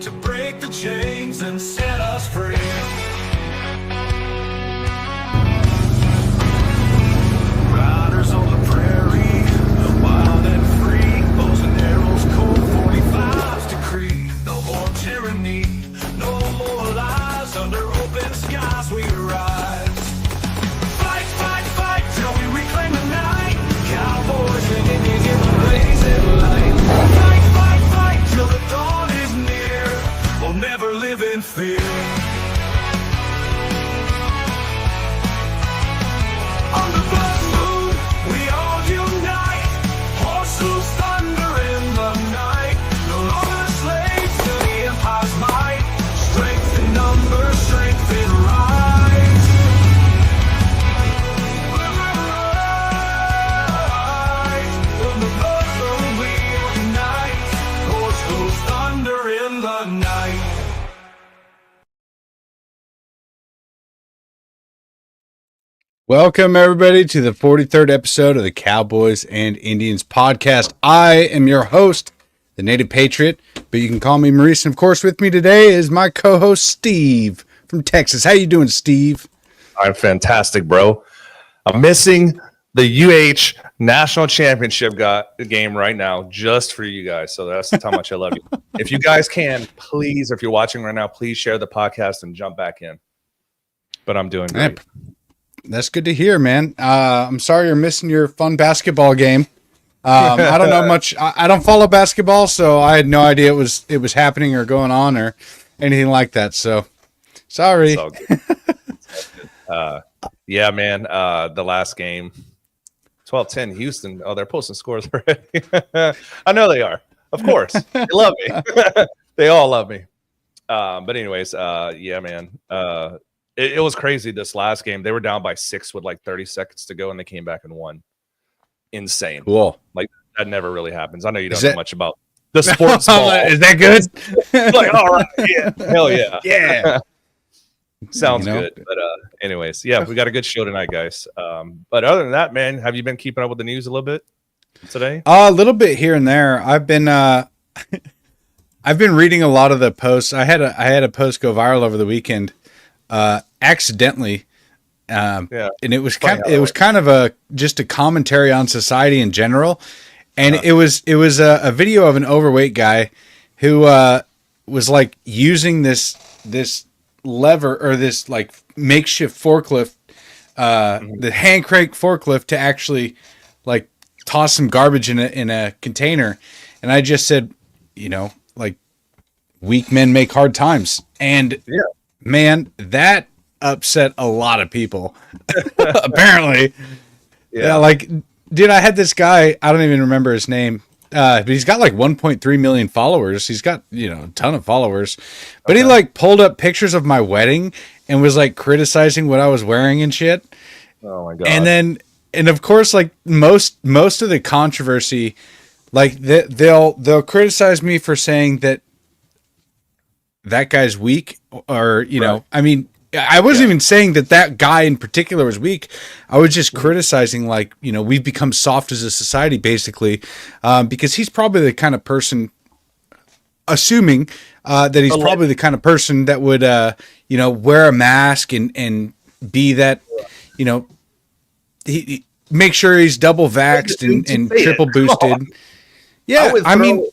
to break the chains and set us free. Riders on the prairie, wild and free, bows and arrows, Colt 45's decree. No more tyranny, no more lies, under open skies we rise. Fight, fight, fight till we reclaim the night. Cowboys and Indians in the blazing light. Fight, fight, fight till the dawn is near. We'll never live in fear. On the blood moon, we all unite. Horses thunder in the night. No longer slaves to the empire's might. Strength in numbers, strength in rise. On the blood moon, we unite. Horses thunder in the night. Welcome, everybody, to the 43rd episode of the Cowboys and Indians podcast. I am your host, the Native Patriot, but you can call me Maurice. And, of course, with me today is my co-host, Steve, from Texas. How you doing, Steve? I'm fantastic, bro. I'm missing the UH National Championship game right now just for you guys. So that's how much I love you. If you guys can, please, if you're watching right now, please share the podcast and jump back in. But I'm doing great. That's good to hear, man. I'm sorry you're missing your fun basketball game. I don't know much. I don't follow basketball, so I had no idea it was happening or going on or anything like that. So sorry. It's all good. Yeah, man. The last game, 12-10 Houston. Oh, they're posting scores already. I know they are. Of course. They love me. They all love me. But anyways, yeah, man. It was crazy this last game. They were down by 6 with like 30 seconds to go, and they came back and won. Insane. Cool. Like, that never really happens. I know you don't know much about the sports ball. Is that good? Like, all right. Yeah. Hell yeah. Yeah. Sounds good. But anyways, yeah, we got a good show tonight, guys. But other than that, man, have you been keeping up with the news a little bit today? A little bit here and there. I've been reading a lot of the posts. I had a post go viral over the weekend. Accidentally, and it was kind of just a commentary on society in general, and it was a video of an overweight guy who was like using this lever or this like makeshift forklift, the hand crank forklift to actually like toss some garbage in a container, and I just said, like, weak men make hard times, and man, that upset a lot of people. Apparently. Yeah, like, dude, I had this guy, I don't even remember his name, but he's got like 1.3 million followers. He's got, a ton of followers. But he like pulled up pictures of my wedding and was like criticizing what I was wearing and shit. Oh my God. And of course, like most of the controversy, like they'll criticize me for saying that guy's weak, or I mean, I wasn't even saying that guy in particular was weak. I was just criticizing, like, we've become soft as a society, basically, because he's probably the kind of person, assuming that he's probably the kind of person that would wear a mask and be that, he make sure he's double vaxxed and triple boosted. Yeah, I mean.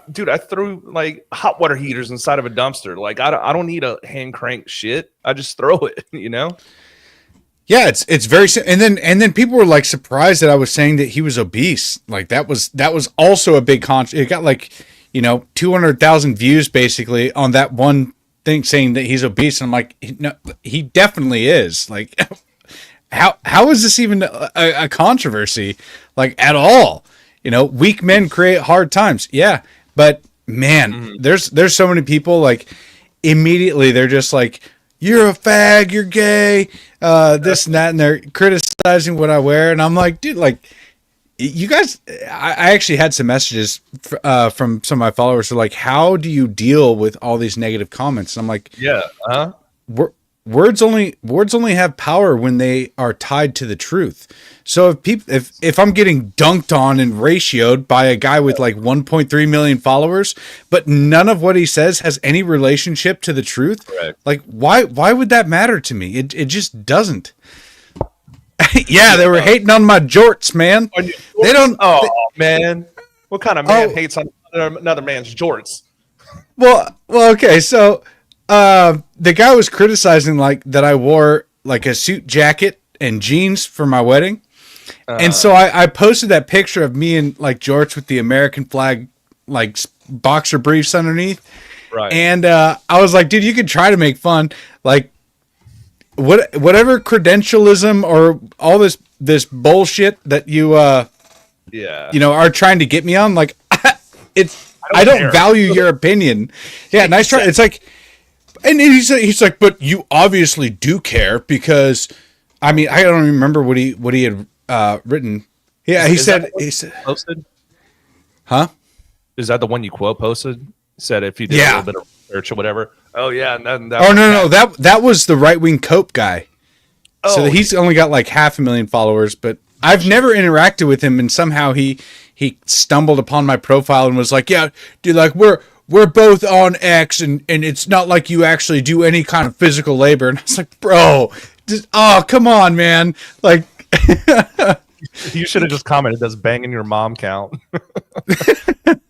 Dude, I threw like hot water heaters inside of a dumpster. Like, I don't need a hand crank shit. I just throw it, Yeah, it's very, and then people were like surprised that I was saying that he was obese. Like that was also a big it got like 200,000 views basically on that one thing saying that he's obese. And I'm like, no, he definitely is. Like, how is this even a controversy? Like, at all? Weak men create hard times. Yeah. But man, there's so many people, like, immediately they're just like, you're a fag, you're gay, this and that, and they're criticizing what I wear, and I'm like, dude, like, you guys, I actually had some messages from some of my followers who are like, how do you deal with all these negative comments? And I'm like, words only have power when they are tied to the truth. So if I'm getting dunked on and ratioed by a guy with like 1.3 million followers, but none of what he says has any relationship to the truth, Correct. like why would that matter to me? It just doesn't. Yeah, they were hating on my jorts, man. They don't. Oh man, what kind of man hates on another man's jorts? Well, okay. So the guy was criticizing like that I wore like a suit jacket and jeans for my wedding, and so I posted that picture of me in like jorts with the American flag like boxer briefs underneath. Right. And I was like, dude, you could try to make fun, like whatever credentialism or all this bullshit that you are trying to get me on. Like, I don't value your opinion. Yeah, nice try. It's like, and he's like, but you obviously do care because, I mean, I don't remember what he had written. Yeah, he said posted. Huh? Is that the one you quote posted? Said if you did a little bit of research or whatever. Oh yeah, and then no, that was the right wing Cope guy. Oh, so he's only got like 500,000 followers, but I've never interacted with him, and somehow he stumbled upon my profile and was like, "Yeah, dude, like we're both on X, and it's not like you actually do any kind of physical labor." And I was like, "Bro, come on, man!" Like, you should have just commented, "Does banging your mom count?"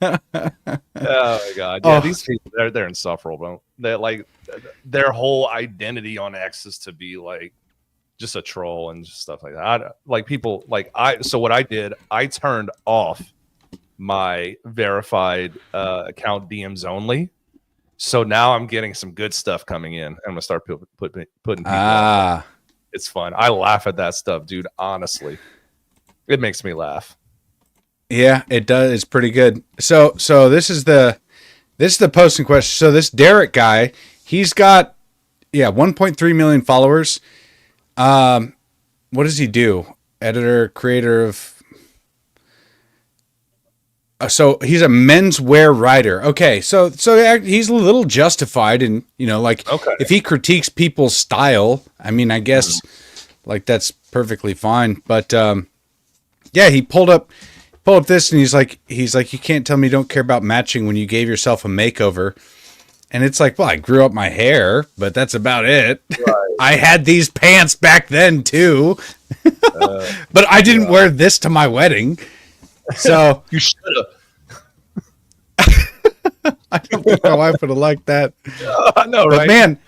Oh my god! Yeah, these people they're insufferable. They're like their whole identity on X is to be like just a troll and just stuff like that. So what I did, I turned off my verified account DMs only. So now I'm getting some good stuff coming in. I'm gonna start putting people. On. It's fun. I laugh at that stuff, dude. Honestly, it makes me laugh. Yeah, it does. It's pretty good. So this is the posting question. So this Derek guy, he's got 1.3 million followers. What does he do? Editor, creator of. So he's a menswear writer. Okay, so he's a little justified, and if he critiques people's style, I mean, I guess like that's perfectly fine. But he pulled up this, and he's like, you can't tell me you don't care about matching when you gave yourself a makeover. And it's like, well, I grew up my hair, but that's about it. Right. I had these pants back then too, but I didn't wear this to my wedding. So you should have. I don't think my wife would have liked that. I know, right? But man,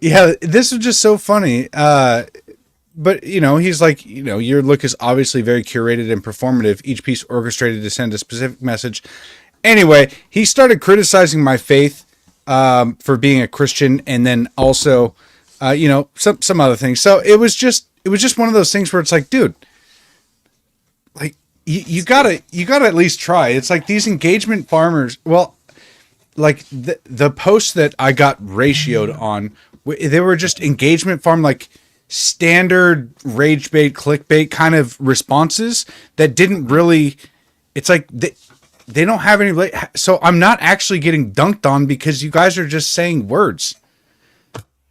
yeah, this was just so funny. But he's like, your look is obviously very curated and performative. Each piece orchestrated to send a specific message. Anyway, he started criticizing my faith for being a Christian, and then also, some other things. So it was just one of those things where it's like, dude, like you gotta at least try. It's like these engagement farmers. Well, like the posts that I got ratioed on, they were just engagement farm, like standard rage bait, clickbait kind of responses that didn't really. It's like they don't have any. So I'm not actually getting dunked on because you guys are just saying words.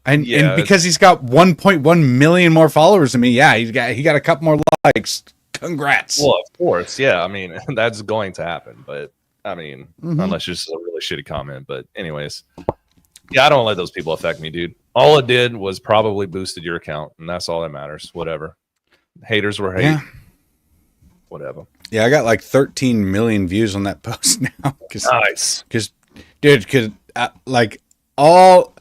And because he's got 1.1 million more followers than me, he got a couple more likes. Congrats. Well, of course, yeah. I mean, that's going to happen, but I mean, unless it's just a really shitty comment. But anyways, I don't let those people affect me, dude. All it did was probably boosted your account, and that's all that matters. Whatever. Haters were hate. Yeah. Whatever. Yeah, I got like 13 million views on that post now. Nice. Because like all.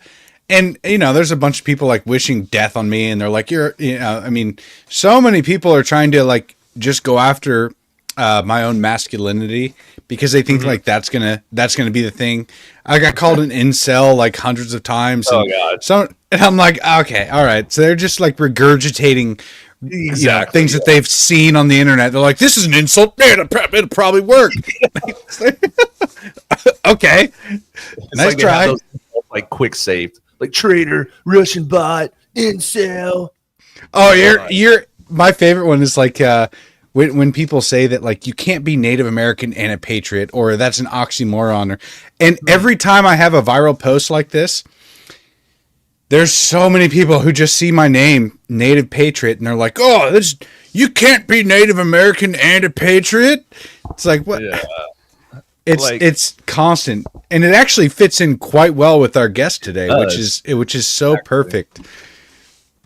And, there's a bunch of people like wishing death on me, and they're like, I mean, so many people are trying to like just go after my own masculinity because they think like that's gonna be the thing. I got called an incel like hundreds of times. Oh God. And I'm like, okay, all right. So they're just like regurgitating things that they've seen on the internet. They're like, this is an insult. It'll probably work. Okay. It's nice try. Those, like quick saved. Like traitor, Russian bot, incel. Oh, you're my favorite one is like when people say that like you can't be Native American and a patriot, or that's an oxymoron, and every time I have a viral post like this, There's so many people who just see my name, Native Patriot, and they're like, "Oh, you can't be Native American and a patriot." It's like what? Yeah. It's constant, and it actually fits in quite well with our guest today, which is so perfect.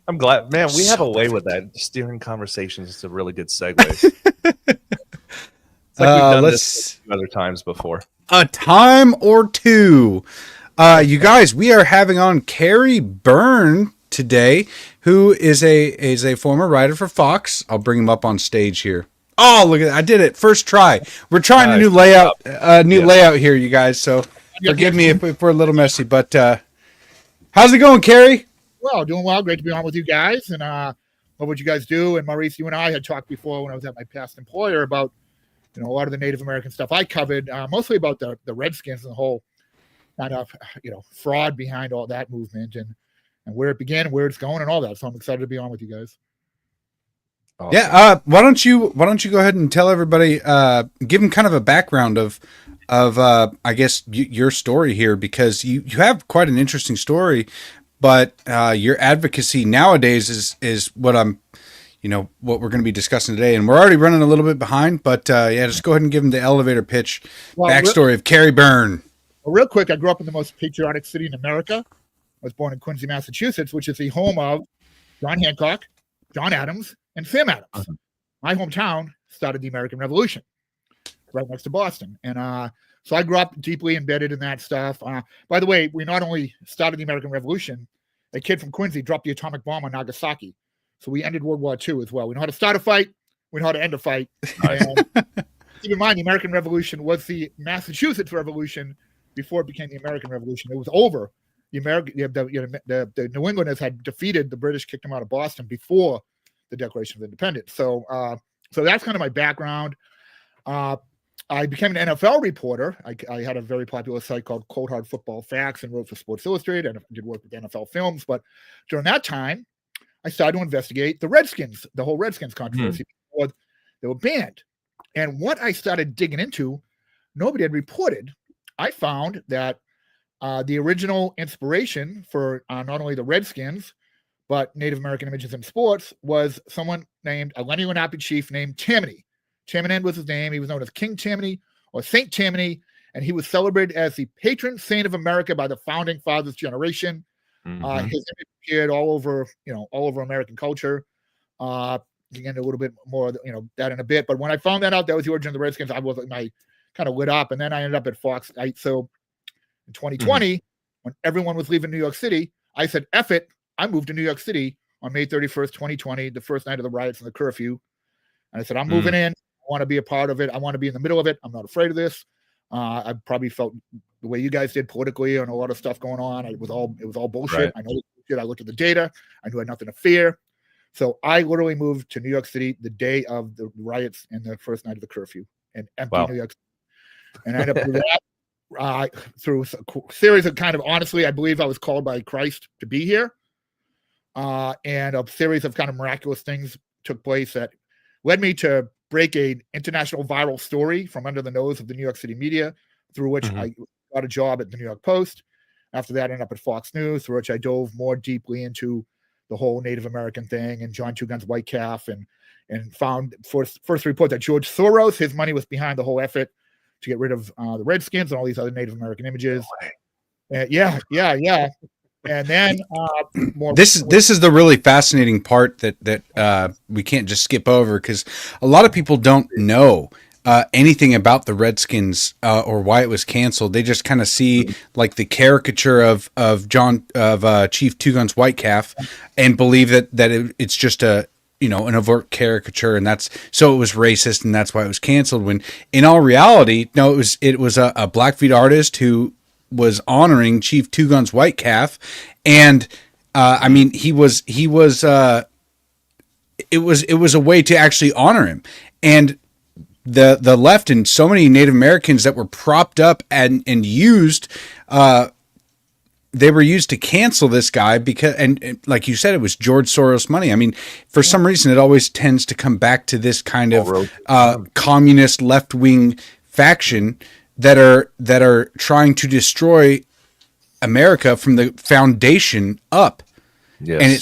I'm glad, man. We have a way with that. Steering conversations is a really good segue. It's like we've done this other times before. A time or two. You guys, we are having on Kerry Byrnes today, who is a former writer for Fox. I'll bring him up on stage here. Oh, look at that. I did it. First try. We're trying a new layout here, you guys. So forgive me if we're a little messy, but how's it going, Kerry? Well, doing well. Great to be on with you guys and love what you guys do. And Maurice, you and I had talked before when I was at my past employer about, a lot of the Native American stuff I covered, mostly about the Redskins and the whole kind of, fraud behind all that movement and where it began, where it's going and all that. So I'm excited to be on with you guys. Awesome. Yeah. Why don't you go ahead and tell everybody, give them kind of a background of I guess your story here, because you have quite an interesting story, but your advocacy nowadays is what I'm, what we're going to be discussing today, and we're already running a little bit behind, but just go ahead and give them the elevator pitch backstory of Kerry Byrnes. Well, real quick, I grew up in the most patriotic city in America. I was born in Quincy, Massachusetts, which is the home of John Hancock, John Adams, and Sam Adams. Uh-huh. My hometown started the American Revolution, right next to Boston. And so I grew up deeply embedded in that stuff. By the way, we not only started the American Revolution, a kid from Quincy dropped the atomic bomb on Nagasaki. So we ended World War II as well. We know how to start a fight. We know how to end a fight. And keep in mind, the American Revolution was the Massachusetts Revolution before it became the American Revolution. It was over. The New Englanders had defeated the British, kicked them out of Boston before the Declaration of Independence. So that's kind of my background. I became an NFL reporter. I had a very popular site called Cold Hard Football Facts and wrote for Sports Illustrated and did work with NFL Films. But during that time, I started to investigate the Redskins, the whole Redskins controversy. They were banned. And what I started digging into, nobody had reported. I found that the original inspiration for not only the Redskins, but Native American images in sports was someone named a Lenni Lenape chief named Tammany. Tammany was his name. He was known as King Tammany or Saint Tammany, and he was celebrated as the patron saint of America by the founding fathers generation. Mm-hmm. His image appeared all over American culture. You can get a little bit more, that in a bit. But when I found that out, that was the origin of the Redskins, I was kind of lit up, and then I ended up at Fox. So in 2020, when everyone was leaving New York City, I said, F it. I moved to New York City on May 31st, 2020, the first night of the riots and the curfew. And I said, I'm moving in. I want to be a part of it. I want to be in the middle of it. I'm not afraid of this. I probably felt the way you guys did politically on a lot of stuff going on. It was all bullshit. Right. I know bullshit. I looked at the data. I knew I had nothing to fear. So I literally moved to New York City the day of the riots and the first night of the curfew and empty New York City. And I ended up with that through a series of kind of, honestly, I believe I was called by Christ to be here. And a series of kind of miraculous things took place that led me to break an international viral story from under the nose of the New York City media, through which I got a job at the New York Post. After that, I ended up at Fox News, through which I dove more deeply into the whole Native American thing and John Two Guns White Calf, and found first report that George Soros, his money was behind the whole effort to get rid of the Redskins and all these other Native American images. Yeah. And then this is the really fascinating part that we can't just skip over, because a lot of people don't know anything about the Redskins or why it was canceled. They just kind of see like the caricature of Chief Two Guns White Calf and believe that it's just an overt caricature, and so it was racist and that's why it was canceled. When in all reality, no, it was a Blackfeet artist who was honoring Chief Two Guns White Calf, and it was a way to actually honor him. And the left and so many Native Americans that were propped up and used, they were used to cancel this guy because, and like you said, it was George Soros money. I mean, for some reason, it always tends to come back to this kind of communist left-wing faction that are trying to destroy America from the foundation up. Yes. And it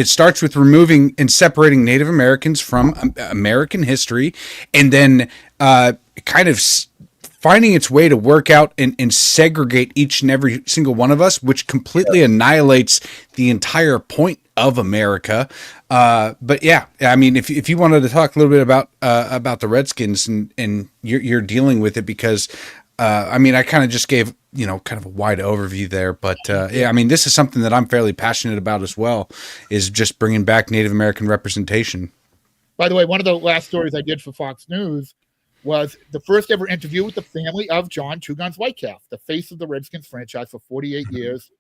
starts with removing and separating Native Americans from American history, and then kind of finding its way to work out and segregate each and every single one of us, which completely annihilates the entire point of America. But yeah, I mean, if you wanted to talk a little bit about the Redskins and you're dealing with it, because I mean, I kind of just gave, kind of a wide overview there, but yeah, I mean, this is something that I'm fairly passionate about as well, is just bringing back Native American representation. By the way, one of the last stories I did for Fox News was the first ever interview with the family of John Two Guns Whitecalf, the face of the Redskins franchise for 48 years.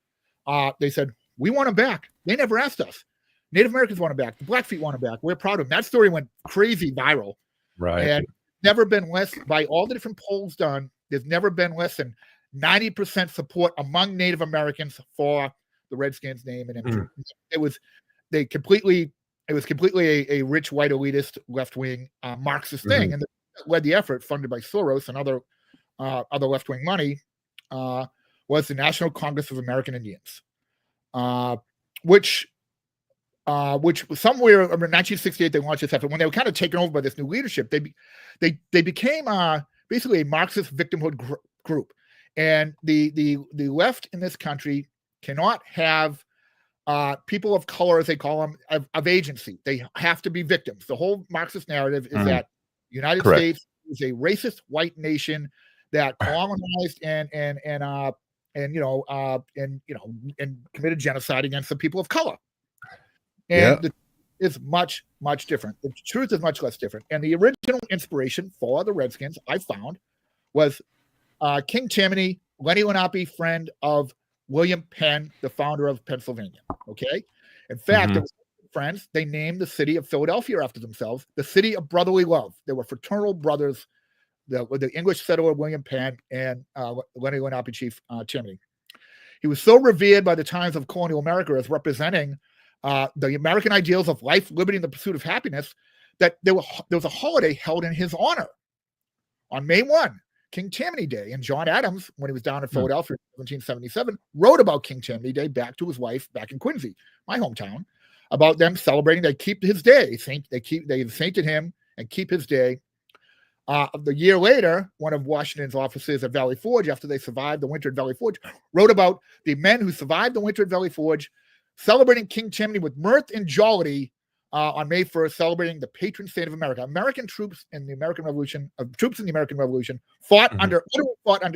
They said, we want him back. They never asked us. Native Americans want him back. The Blackfeet want him back. We're proud of him. That story went crazy viral. Right. And never been less, by all the different polls done, there's never been less than 90% support among Native Americans for the Redskins name and image. It was completely a rich white elitist left-wing Marxist thing. And led the effort, funded by Soros and other left-wing money, was the National Congress of American Indians, which somewhere around 1968 they launched this effort. When they were kind of taken over by this new leadership, they became basically a Marxist victimhood group, and the left in this country cannot have people of color, as they call them, of agency. They have to be victims. The whole Marxist narrative is that the United States is a racist white nation that colonized and committed genocide against the people of color. And it's much, much different. The truth is much less different. And the original inspiration for the Redskins, I found, was King Tammany, Lenny Lenape, friend of William Penn, the founder of Pennsylvania. Okay. In fact, friends, they named the city of Philadelphia after themselves, the city of brotherly love. They were fraternal brothers, the English settler William Penn and Lenny Lenape chief Tammany. He was so revered by the times of colonial America as representing the American ideals of life, liberty, and the pursuit of happiness that there was a holiday held in his honor on May 1, King Tammany Day. And John Adams, when he was down in Philadelphia in 1777, wrote about King Tammany Day back to his wife back in Quincy, my hometown, about them celebrating. They keep his day. They sainted him and keep his day. The year later, one of Washington's officers at Valley Forge, after they survived the winter at Valley Forge, wrote about the men who survived the winter at Valley Forge, celebrating King Tammany with mirth and jollity on May 1st, celebrating the patron saint of America. American troops in the American Revolution, fought under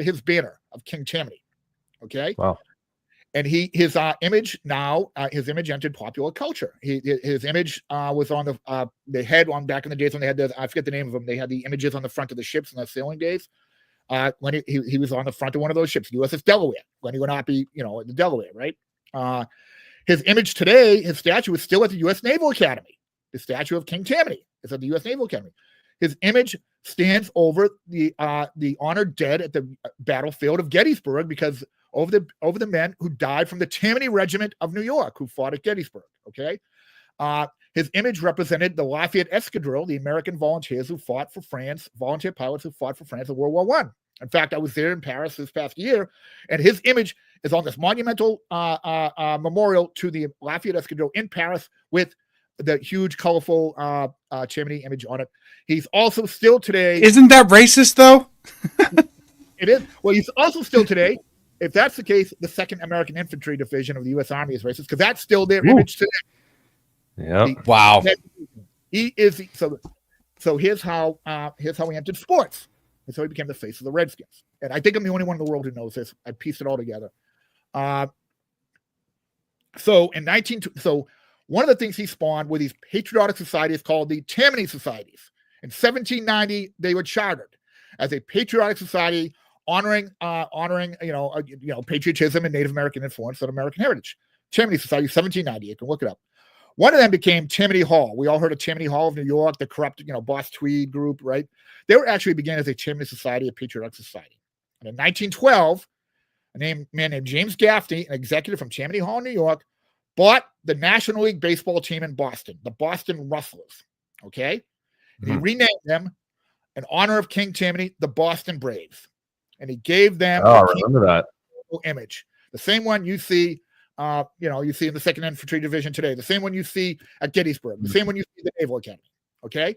his banner of King Tammany. Okay. Wow. And his image entered popular culture. His image was on they had on back in the days when they had I forget the name of them. They had the images on the front of the ships in the sailing days. When he was on the front of one of those ships, USS Delaware. Lenny Lenape, the Delaware, right? His image today, his statue is still at the U.S. Naval Academy. The statue of King Tammany is at the U.S. Naval Academy. His image stands over the honored dead at the battlefield of Gettysburg, because over the men who died from the Tammany Regiment of New York, who fought at Gettysburg. Okay, his image represented the Lafayette Escadrille, the American volunteers who fought for France, volunteer pilots who fought for France in World War I. In fact, I was there in Paris this past year, and his image is on this monumental memorial to the Lafayette Escadrille in Paris with the huge, colorful Tammany image on it. He's also still today. Isn't that racist, though? It is. Well, he's also still today. If that's the case, the 2nd American Infantry Division of the U.S. Army is racist, because that's still their image today. Yeah. Wow. He is so. Here's how he entered sports. And so he became the face of the Redskins. And I think I'm the only one in the world who knows this. I pieced it all together. So one of the things he spawned were these patriotic societies called the Tammany Societies. In 1790, they were chartered as a patriotic society honoring patriotism and Native American influence on American heritage. Tammany Society, 1790. You can look it up. One of them became Tammany Hall. We all heard of Tammany Hall of New York, the corrupt, Boss Tweed group, right? They were actually began as a Tammany Society, a patriotic society. And in 1912, a man named James Gaffney, an executive from Tammany Hall, New York, bought the National League baseball team in Boston, the Boston Rustlers. Okay? And he renamed them in honor of King Tammany, the Boston Braves. And he gave them I remember that image. The same one you see, you see in the 2nd Infantry Division today. The same one you see at Gettysburg. The same one you see at the Naval Academy. Okay?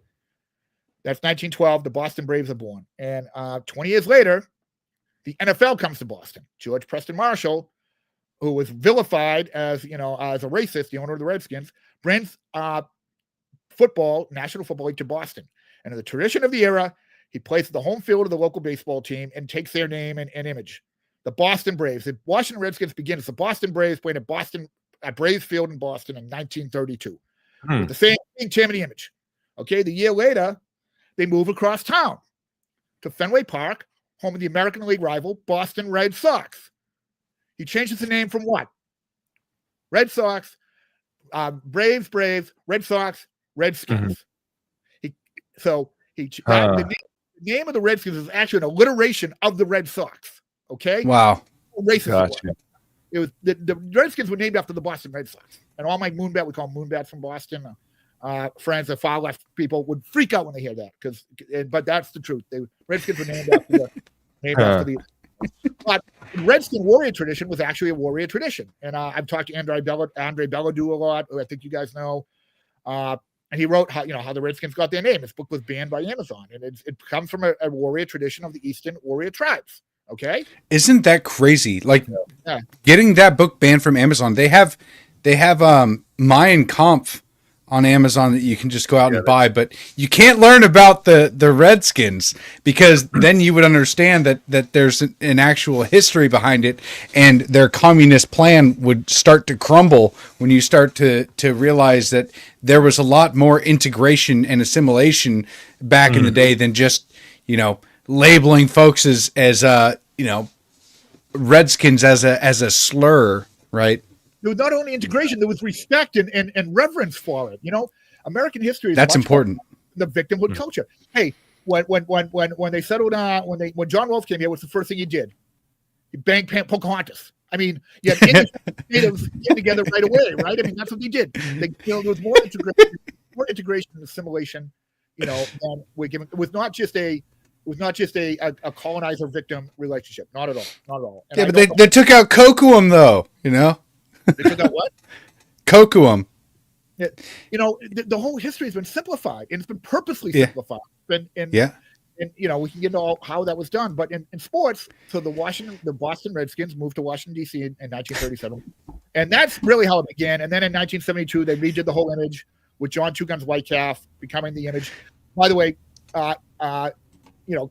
That's 1912. The Boston Braves are born. And 20 years later, the NFL comes to Boston. George Preston Marshall, who was vilified as, as a racist, the owner of the Redskins, brings National Football League to Boston. And in the tradition of the era, he plays at the home field of the local baseball team and takes their name and image. The Boston Braves. The Washington Redskins begin as the Boston Braves playing at Braves Field in Boston in 1932. With the same Tammany image. Okay, the year later, they move across town to Fenway Park, home of the American League rival Boston Red Sox. He changes the name from what? Red Sox, Braves, Red Sox, Redskins. The name of the Redskins is actually an alliteration of the Red Sox. Okay. Wow. Racist. It was the Redskins were named after the Boston Red Sox, and all my moonbat, we call them moonbats from Boston. Friends, the far left people would freak out when they hear that but that's the truth. The Redskins were named after the. But the Redskin warrior tradition was actually a warrior tradition, and I've talked to Andre Belledoux a lot, who I think you guys know. And he wrote how the Redskins got their name. His book was banned by Amazon, and it comes from a warrior tradition of the Eastern warrior tribes. Okay, isn't that crazy? Like getting that book banned from Amazon. They have Mein Kampf on Amazon that you can just go out and buy, but you can't learn about the Redskins, because then you would understand that there's an actual history behind it, and their communist plan would start to crumble when you start to realize that there was a lot more integration and assimilation back in the day than just, labeling folks as Redskins as a slur, right? There was not only integration, there was respect and reverence for it. American history is that's important. The victimhood culture. Hey, when they settled when John Rolfe came here, what's the first thing he did? He banged Pocahontas. I mean, you had Indians natives get together right away, right? I mean, that's what they did. There was more integration and assimilation. Than we're giving. It was not just a colonizer victim relationship. Not at all. And yeah, but they took out Kocoum though. They took out what? Kocoum. The whole history has been simplified, and it's been purposely simplified. And we can get into how that was done. But in sports, so the Boston Redskins moved to Washington, D.C. in 1937. And that's really how it began. And then in 1972, they redid the whole image with John Two Guns Whitecalf becoming the image. By the way,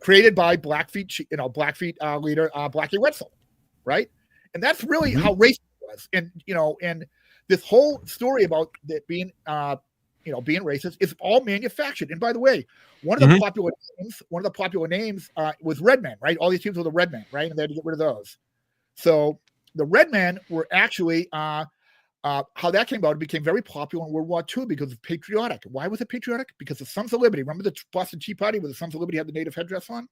created by Blackfeet leader Blackie Wetzel, right? And that's really how racist it was. And this whole story about that being racist is all manufactured. And by the way, one of the popular names was Redmen, right? All these teams were the Redmen, right? And they had to get rid of those. So the Redmen were actually how that came about. It became very popular in World War II because it's patriotic. Why was it patriotic? Because the Sons of Liberty. Remember the Boston Tea Party where the Sons of Liberty had the native headdress on?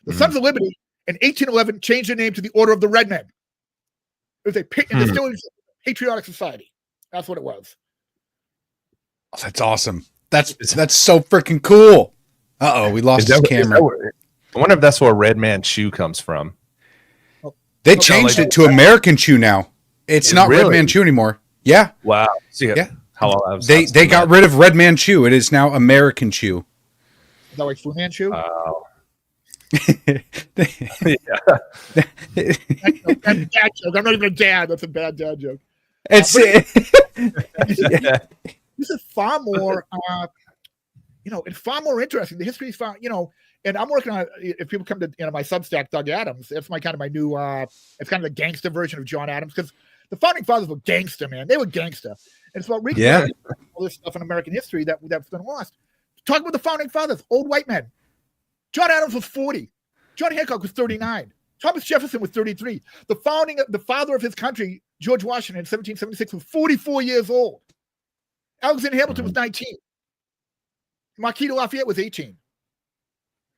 The Sons of Liberty in 1811 changed their name to the Order of the Red Men. It was and still a patriotic society. That's what it was. Oh, that's awesome. That's so freaking cool. We lost his camera. I wonder if that's where Red Man Chew comes from. They changed it to American Chew now. It's not really? Red Man Chew anymore. Yeah. Wow. See, they got rid of Red Man Chew. It is now American Chew. Is that like Fu Manchu? Wow. I'm not even a dad. That's a bad dad joke. This is far more, it's far more interesting. The history is far, and I'm working on. If people come to my Substack, Doug Adams, that's my new. It's kind of the gangster version of John Adams, because the founding fathers were gangster, man. They were gangster, and it's about recreating all this stuff in American history that's been lost. Talk about the founding fathers, old white men. John Adams was 40. John Hancock was 39. Thomas Jefferson was 33. The father of his country, George Washington, in 1776, was 44 years old. Alexander Hamilton was 19. Marquis de Lafayette was 18.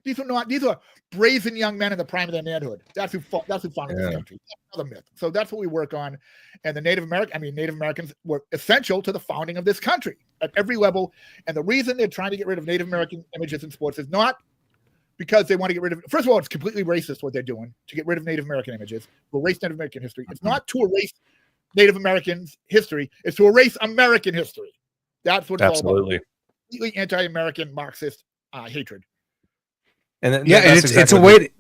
These are brazen young men in the prime of their manhood. That's who founded this country. That's another myth. So that's what we work on. And the Native Americans were essential to the founding of this country at every level. And the reason they're trying to get rid of Native American images in sports is not because they want to get rid of. First of all, it's completely racist what they're doing to get rid of Native American images, to erase Native American history. It's not to erase Native Americans' history; it's to erase American history. That's what it's all about. Completely anti-American Marxist hatred. And then, it's a way.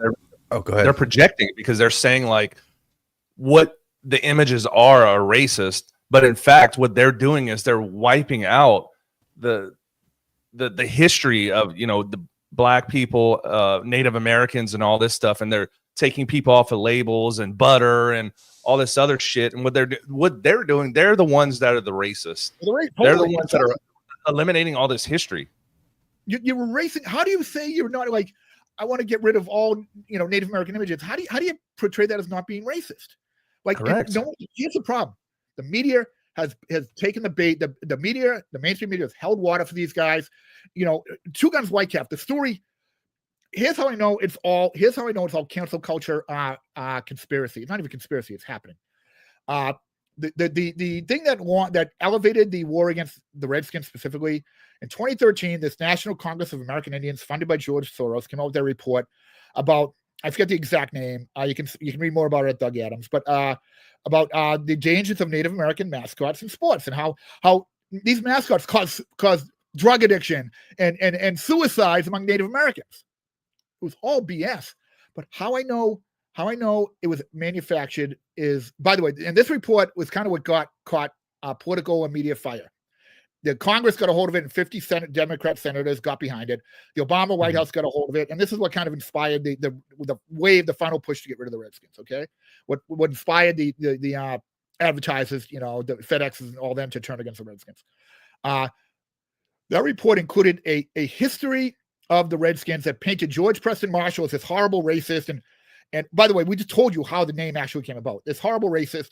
Go ahead. They're projecting it because they're saying like what the images are racist, but in fact, what they're doing is they're wiping out the history of the Black people, Native Americans, and all this stuff, and they're taking people off of labels and butter and all this other shit. And what they're doing, they're the ones that are the racist. They're the ones that are eliminating all this history. You're erasing. How do you say you're not like? I want to get rid of all Native American images. How do you portray that as not being racist? Like, here's the problem: the media has taken the bait. The media, the mainstream media, has held water for these guys. Two Guns White Calf. The story. Here's how I know it's all. Here's how I know it's all cancel culture conspiracy. It's not even conspiracy. It's happening. The thing that elevated the war against the Redskins specifically in 2013, this National Congress of American Indians, funded by George Soros, came out with their report about, I forget the exact name. You can read more about it at Doug Adams, but about the dangers of Native American mascots in sports and how these mascots cause drug addiction and suicides among Native Americans. It was all BS. But how I know it was manufactured is, by the way, and this report was kind of what caught political and media fire. The Congress got a hold of it, and 50 Democrat senators got behind it. The Obama White House got a hold of it, and this is what kind of inspired the final push to get rid of the Redskins. Okay, what inspired the advertisers, the FedExes and all them to turn against the Redskins. That report included a history of the Redskins that painted George Preston Marshall as this horrible racist. And by the way, we just told you how the name actually came about. This horrible racist,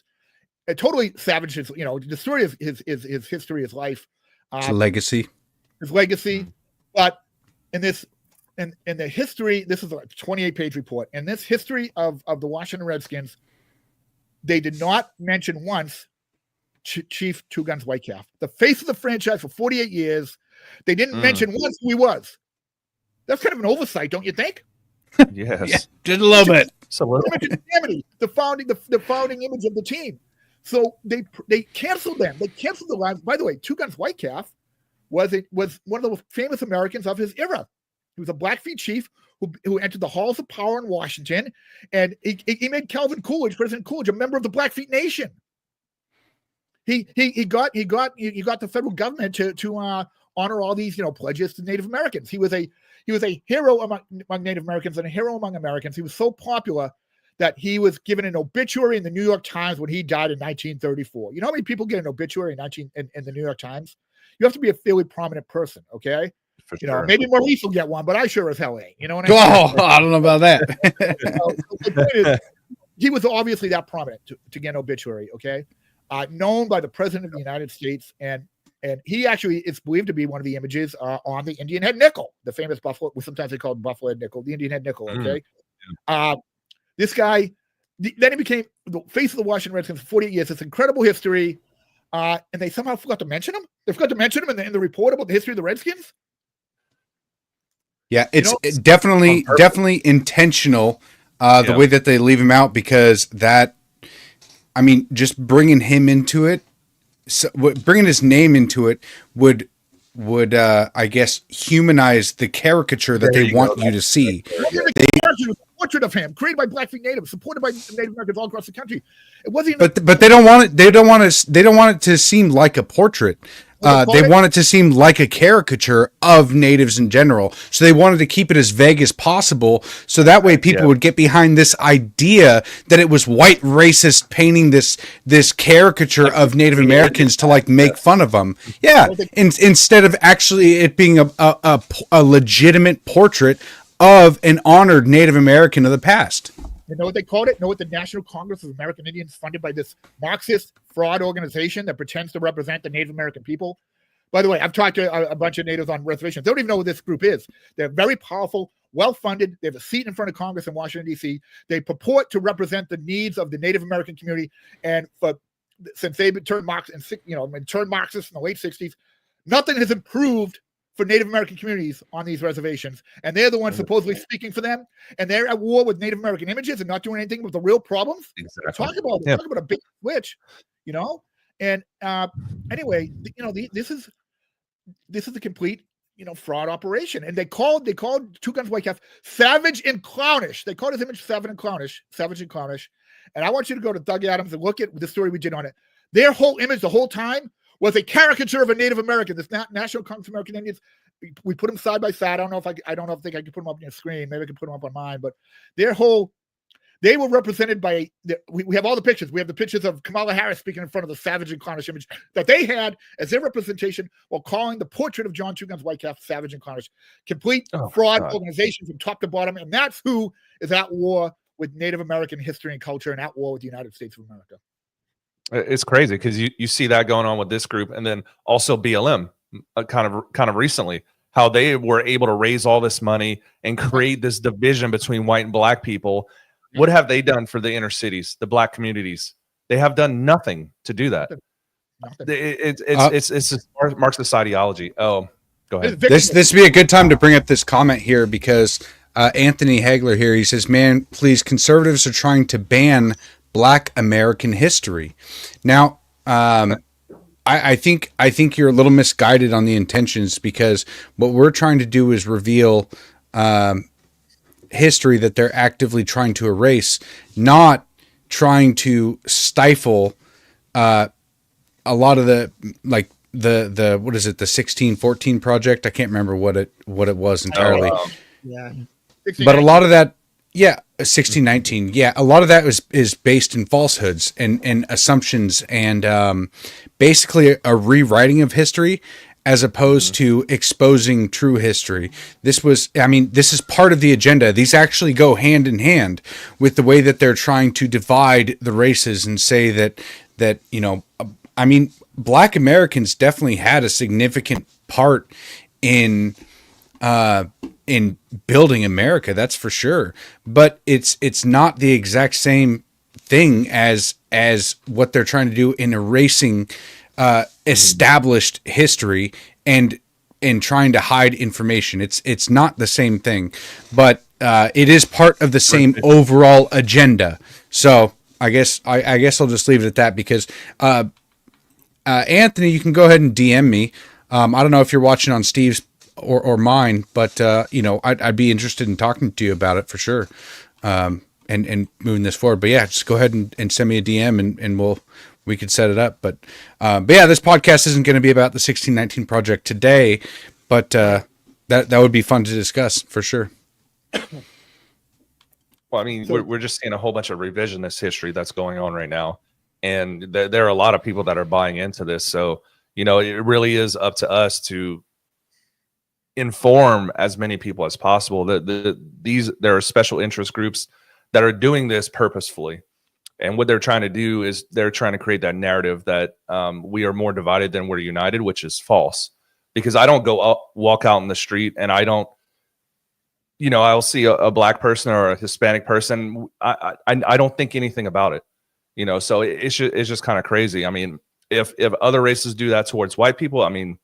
totally savage. The story of his history, his life. It's a legacy. His legacy. But in the history, this is a 28-page report. In this history of the Washington Redskins, they did not mention once Chief Two Guns White Calf, the face of the franchise for 48 years. They didn't mention once who he was. That's kind of an oversight, don't you think? Yes, yeah, just a little bit. The founding image of the team. So they canceled them. They canceled the lives. By the way, Two Guns White Calf was one of the famous Americans of his era. He was a Blackfeet chief who entered the halls of power in Washington, and he made President Coolidge, a member of the Blackfeet Nation. He got the federal government to honor all these pledges to Native Americans. He was a hero among Native Americans and a hero among Americans. He was so popular that he was given an obituary in the New York Times when he died in 1934. You know how many people get an obituary in the New York Times? You have to be a fairly prominent person, okay? For sure. Maybe Maurice will get one, but I sure as hell ain't. You know what I mean? Oh, I don't know about that. The point is, he was obviously that prominent to get an obituary, okay? Known by the President of the United States, and he actually is believed to be one of the images on the Indian head nickel, the famous buffalo. Sometimes they call it buffalo head nickel, the Indian head nickel. Okay, this guy, then he became the face of the Washington Redskins for 48 years. It's incredible history, and they somehow forgot to mention him. They forgot to mention him in the report about the history of the Redskins. Yeah, it's definitely intentional the way that they leave him out, because that, I mean, just bringing him into it. So, bringing his name into it would I guess humanize the caricature that they want you to see. A portrait of him created by Blackfeet natives, supported by Native Americans all across the country. It wasn't even but they don't want it. They don't want it to seem like a portrait. They want it to seem like a caricature of natives in general. So they wanted to keep it as vague as possible, so that way people would get behind this idea that it was white racist painting this caricature of Native Americans to like make fun of them. Yeah, instead of actually it being a legitimate portrait of an honored Native American of the past. You know what they called it? Know what the National Congress of American Indians, funded by this Marxist fraud organization that pretends to represent the Native American people? By the way, I've talked to a bunch of natives on reservations. They don't even know what this group is. They're very powerful, well-funded. They have a seat in front of Congress in Washington, D.C. They purport to represent the needs of the Native American community. And since they've turned Marxist in the late 60s, nothing has improved for Native American communities on these reservations, and they're the ones supposedly speaking for them, and they're at war with Native American images and not doing anything with the real problems. Exactly. Talk about a big switch, And anyway, this is a complete fraud operation, and they called Two Guns White Calf savage and clownish. They called his image savage and clownish. And I want you to go to Doug Adams and look at the story we did on it. Their whole image the whole time was a caricature of a Native American. This National Congress of American Indians. We put them side by side. I don't think I can put them up on your screen. Maybe I can put them up on mine. But they were represented by. We have all the pictures. We have the pictures of Kamala Harris speaking in front of the savage and clownish image that they had as their representation, while calling the portrait of John Two Guns White Calf savage and clownish. Complete fraud organization from top to bottom, and that's who is at war with Native American history and culture, and at war with the United States of America. It's crazy because you see that going on with this group, and then also BLM kind of recently, how they were able to raise all this money and create this division between white and black people. What have they done for the inner cities, the black communities? They have done nothing to do that. It's just Marxist ideology. Oh, go ahead. This would be a good time to bring up this comment here, because Anthony Hagler here, he says, "Man, please, conservatives are trying to ban Black American history." Now, I think you're a little misguided on the intentions, because what we're trying to do is reveal history that they're actively trying to erase, not trying to stifle a lot of the the what is it, the 1614 project? I can't remember what it was entirely. Yeah, but a lot of that. Yeah, 1619. Yeah, a lot of that is based in falsehoods and assumptions, and basically a rewriting of history as opposed to exposing true history. This is part of the agenda. These actually go hand in hand with the way that they're trying to divide the races and say that Black Americans definitely had a significant part in building America, that's for sure. But it's not the exact same thing as what they're trying to do in erasing established history and trying to hide information. It's not the same thing, but it is part of the same overall agenda. So I guess I'll just leave it at that, because Anthony, you can go ahead and DM me. I don't know if you're watching on Steve's or mine, but I'd be interested in talking to you about it for sure, and moving this forward. But yeah, just go ahead and send me a DM, and we could set it up. But yeah, this podcast isn't going to be about the 1619 project today, but that would be fun to discuss for sure. Well, I mean, we're just seeing a whole bunch of revisionist history that's going on right now, and there are a lot of people that are buying into this. So it really is up to us to inform as many people as possible. There are special interest groups that are doing this purposefully, and what they're trying to do is they're trying to create that narrative that we are more divided than we're united, which is false. Because I don't walk out in the street and I don't, I'll see a black person or a Hispanic person. I don't think anything about it, so it's just kind of crazy. I mean, if other races do that towards white people, I mean,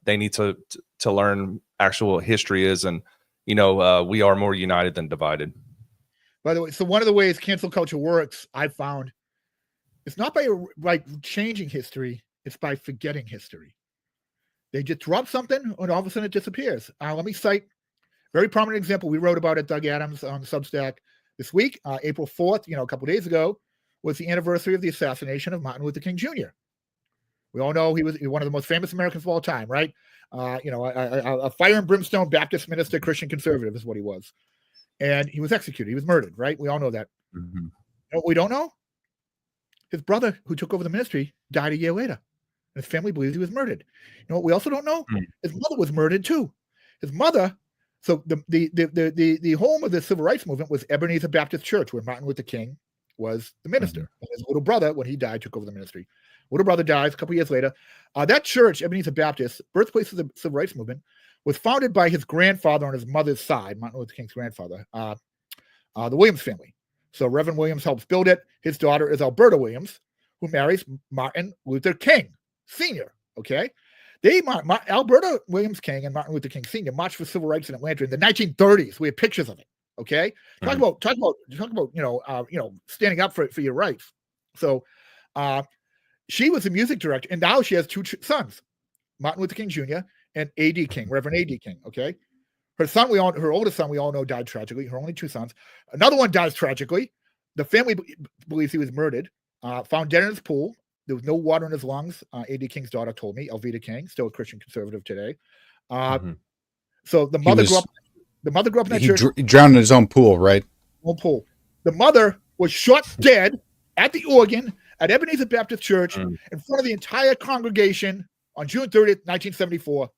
they need to learn actual history is, and we are more united than divided. By the way, so one of the ways cancel culture works, I've found, it's not by changing history, it's by forgetting history. They just drop something and all of a sudden it disappears. Let me cite a very prominent example we wrote about at Doug Adams on Substack this week. April 4th, a couple of days ago, was the anniversary of the assassination of Martin Luther King Jr. We all know he was one of the most famous Americans of all time, right? A fire and brimstone Baptist minister, Christian conservative is what he was. And he was executed. He was murdered, right? We all know that. Mm-hmm. You know what we don't know? His brother, who took over the ministry, died a year later. And his family believes he was murdered. You know what we also don't know? Mm-hmm. His mother was murdered too. His mother, so the home of the civil rights movement was Ebenezer Baptist Church, where Martin Luther King was the minister. Mm-hmm. And his little brother, when he died, took over the ministry. Little brother dies a couple years later. That church, Ebenezer Baptist, birthplace of the civil rights movement, was founded by his grandfather on his mother's side, Martin Luther King's grandfather, the Williams family. So Reverend Williams helps build it. His daughter is Alberta Williams, who marries Martin Luther King Sr., okay? Alberta Williams King and Martin Luther King Sr. marched for civil rights in Atlanta in the 1930s. We have pictures of it. Okay, talk about standing up for your rights. So, she was a music director, and now she has two sons, Martin Luther King Jr. and A.D. King, Reverend A.D. King. Okay, her oldest son, we all know, died tragically. Her only two sons, another one dies tragically. The family believes he was murdered. Found dead in his pool. There was no water in his lungs. A.D. King's daughter told me, Elvita King, still a Christian conservative today. So the mother grew up. The mother grew up in that church. He drowned in his own pool, right? Own pool. The mother was shot dead at the organ at Ebenezer Baptist Church in front of the entire congregation on June 30th, 1974.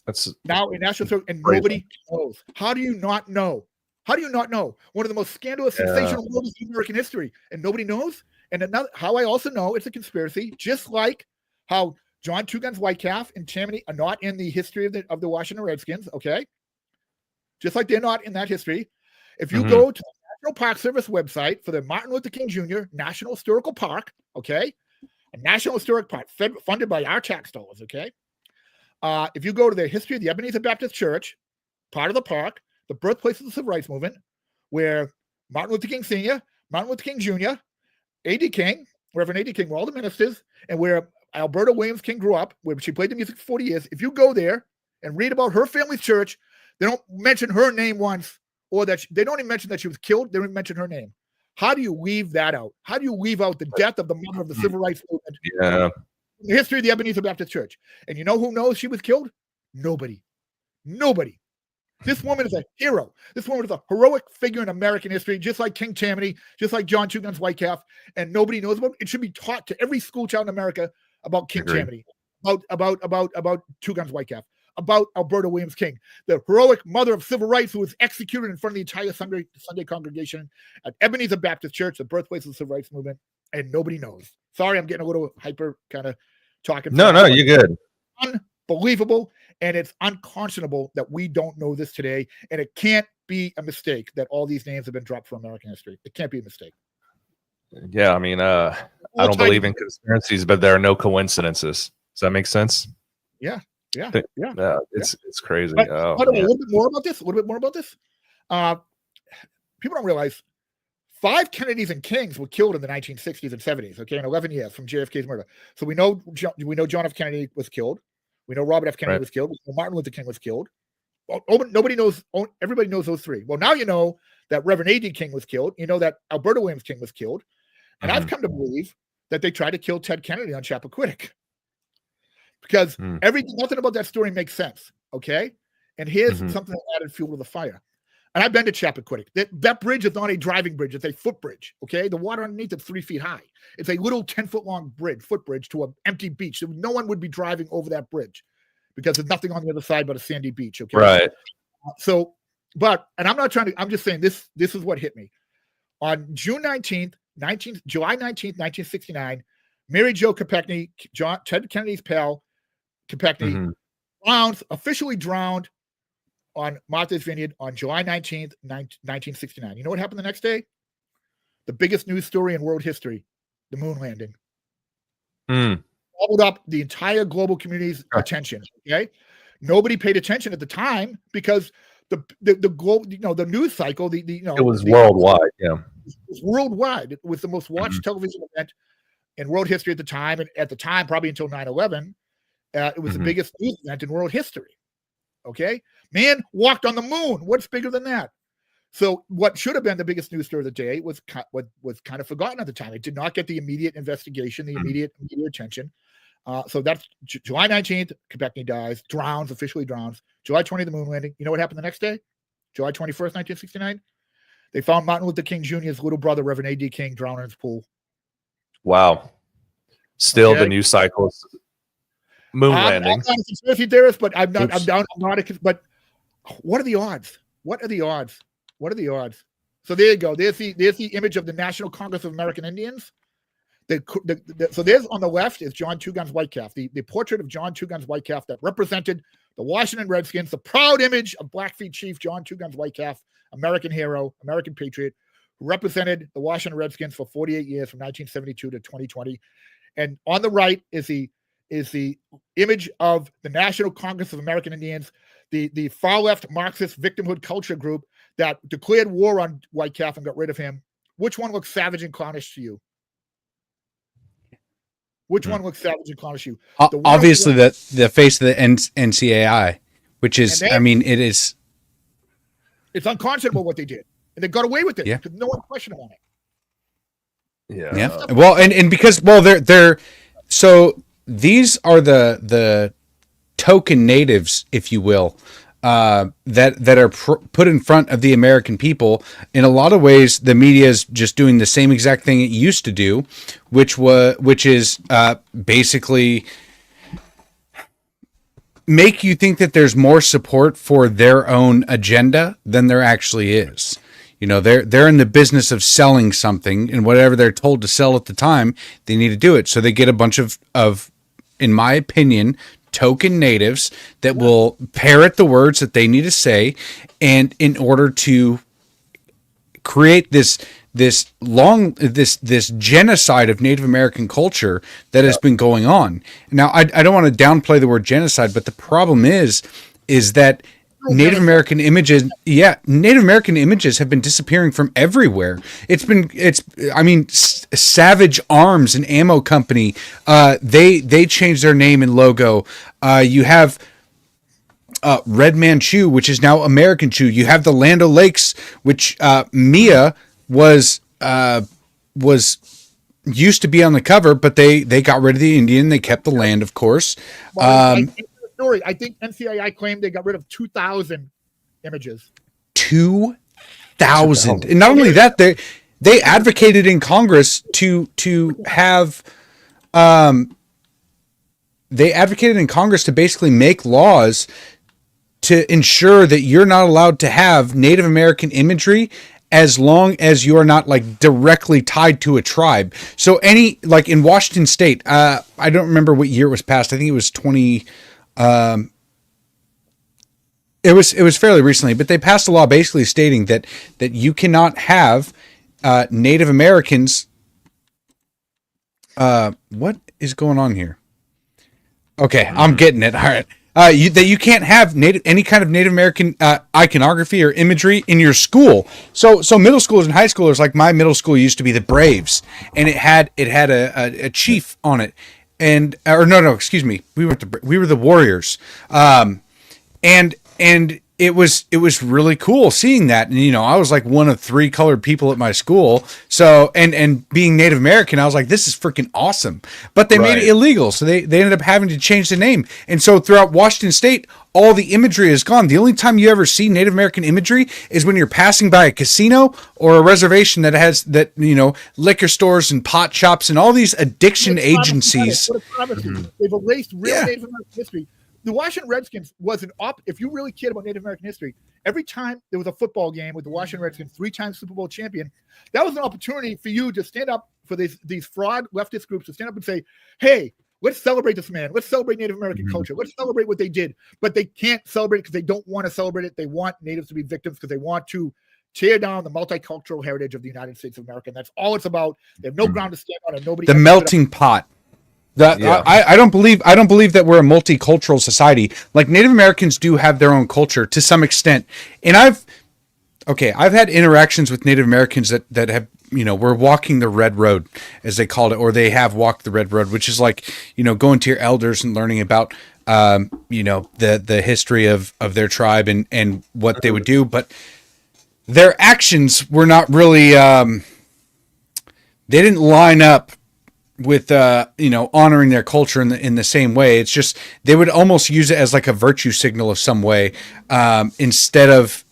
That's now in national service, and nobody knows. How do you not know? How do you not know? One of the most scandalous, sensational moments in American history, and nobody knows. And another, how I also know it's a conspiracy, just like how John Two Guns Whitecalf and Tammany are not in the history of the Washington Redskins. Okay, just like they're not in that history. If you go to the National Park Service website for the Martin Luther King Jr. National Historical Park, okay, a National Historic Park funded by our tax dollars, okay. If you go to the history of the Ebenezer Baptist Church, part of the park, the birthplace of the Civil Rights Movement, where Martin Luther King Sr., Martin Luther King Jr., A.D. King, Reverend A.D. King were all the ministers, and where Alberta Williams King grew up, where she played the music for 40 years. If you go there and read about her family's church, they don't mention her name once, or that they don't even mention that she was killed. They don't even mention her name. How do you leave that out? How do you leave out the death of the mother of the Civil Rights Movement? Yeah. The history of the Ebenezer Baptist Church. And you know who knows she was killed? Nobody. Nobody. This woman is a hero. This woman is a heroic figure in American history, just like King Tammany, just like John Two Guns Whitecalf, and nobody knows about it. It should be taught to every school child in America about King Tammany, about Two Guns Whitecalf, about Alberta Williams King, the heroic mother of civil rights who was executed in front of the entire Sunday congregation at Ebenezer Baptist Church, the birthplace of the civil rights movement, and nobody knows. Sorry, I'm getting a little hyper kind of talking. No, you're good. Unbelievable, and it's unconscionable that we don't know this today, and it can't be a mistake that all these names have been dropped from American history. It can't be a mistake. Yeah, I mean, I don't believe in conspiracies, but there are no coincidences. Does that make sense? Yeah. It's crazy. But a little bit more about this. People don't realize 5 Kennedys and Kings were killed in the 1960s and 70s. Okay, in 11 years from JFK's murder. So we know John F. Kennedy was killed. We know Robert F. Kennedy was killed. We know Martin Luther King was killed. Nobody knows. Everybody knows those 3. Well, now you know that Reverend A.D. King was killed. You know that Alberta Williams King was killed. And I've come to believe that they tried to kill Ted Kennedy on Chappaquiddick. Because nothing about that story makes sense, okay? And here's something that added fuel to the fire. And I've been to Chappaquiddick. That bridge is not a driving bridge. It's a footbridge, okay? The water underneath is 3 feet high. It's a little 10-foot-long footbridge to an empty beach. So no one would be driving over that bridge because there's nothing on the other side but a sandy beach, okay? Right. So, and I'm not trying to, I'm just saying this is what hit me. On July 19th, 1969, Mary Jo Kopechne, Ted Kennedy's pal, Kopechne, officially drowned on Martha's Vineyard on July 19th, 1969. You know what happened the next day? The biggest news story in world history, the moon landing. Followed up the entire global community's attention. Okay, nobody paid attention at the time because the global, the news cycle, it was worldwide. Yeah, it was worldwide. It was the most watched television event in world history at the time, and at the time, probably until 9/11. It was the biggest news event in world history. Okay. Man walked on the moon. What's bigger than that? So what should have been the biggest news story of the day was kind of forgotten at the time. It did not get the immediate investigation, the immediate attention. So that's July 19th, Kopechne dies, officially drowns. July 20th, the moon landing. You know what happened the next day? July 21st, 1969? They found Martin Luther King Jr.'s little brother, Reverend A.D. King, drowned in his pool. Wow. Still the news cycles. Moon landing. I'm not a conspiracy theorist, but I'm not. But what are the odds? What are the odds? So there you go. There's the image of the National Congress of American Indians. So there's on the left is John Two Guns Whitecalf, the portrait of John Two Guns Whitecalf that represented the Washington Redskins, the proud image of Blackfeet Chief John Two Guns Whitecalf, American hero, American patriot, who represented the Washington Redskins for 48 years from 1972 to 2020. And on the right is the is the image of the National Congress of American Indians, the far left Marxist victimhood culture group that declared war on White Calf and got rid of him. Which one looks savage and clownish to you? Which one looks savage and clownish to you? Obviously, the face of the NCAI, which is, I mean, it is. It's unconscionable what they did, and they got away with it because no one questioned on it. Yeah. Well, and because they're so these are the token natives, if you will, that are put in front of the American people. In a lot of ways, the media is just doing the same exact thing it used to do, which is basically make you think that there's more support for their own agenda than there actually is. You know, they're in the business of selling something, and whatever they're told to sell at the time, they need to do it. So they get a bunch of, in my opinion, token natives that will parrot the words that they need to say, and in order to create this genocide of Native American culture that has been going on. Now, I don't want to downplay the word genocide, but the problem is that Native American images have been disappearing from everywhere. Savage Arms and Ammo Company, they changed their name and logo. You have Red Man Chew, which is now American Chew. You have the Land O'Lakes, which Mia was used to be on the cover, but they got rid of the Indian. They kept the land, of course. I think NCAI claimed they got rid of 2,000 images. 2,000, and not only that, they advocated in Congress to have. They advocated in Congress to basically make laws to ensure that you're not allowed to have Native American imagery as long as you're not like directly tied to a tribe. So like in Washington State, I don't remember what year it was passed. I think it was 20. It was fairly recently, but they passed a law basically stating that you cannot have Native Americans. What is going on here? Okay, I'm getting it. All right. That you can't have any kind of Native American iconography or imagery in your school. So middle schoolers and high schoolers, like my middle school used to be the Braves, and it had a chief on it, and excuse me, we were the Warriors, and it was really cool seeing that. And I was like one of 3 colored people at my school, so and being Native American, I was like, this is freaking awesome. But they made it illegal, so they ended up having to change the name. And so throughout Washington State, all the imagery is gone. The only time you ever see Native American imagery is when you're passing by a casino or a reservation that has liquor stores and pot shops and all these addiction agencies. They've erased real Native American history. The Washington Redskins was if you really cared about Native American history, every time there was a football game with the Washington Redskins, 3-time Super Bowl champion, that was an opportunity for you to stand up for these fraud leftist groups to stand up and say, hey, let's celebrate this man. Let's celebrate Native American culture. Let's celebrate what they did. But they can't celebrate it because they don't want to celebrate it. They want natives to be victims because they want to tear down the multicultural heritage of the United States of America. And that's all it's about. They have no ground to stand on, and nobody. The melting pot. I don't believe that we're a multicultural society. Like, Native Americans do have their own culture to some extent, and I've had interactions with Native Americans that have we're walking the red road, as they called it, or they have walked the red road, which is like going to your elders and learning about the history of their tribe and what they would do, but their actions were not really they didn't line up with honoring their culture in the same way. It's just they would almost use it as like a virtue signal of some way, instead of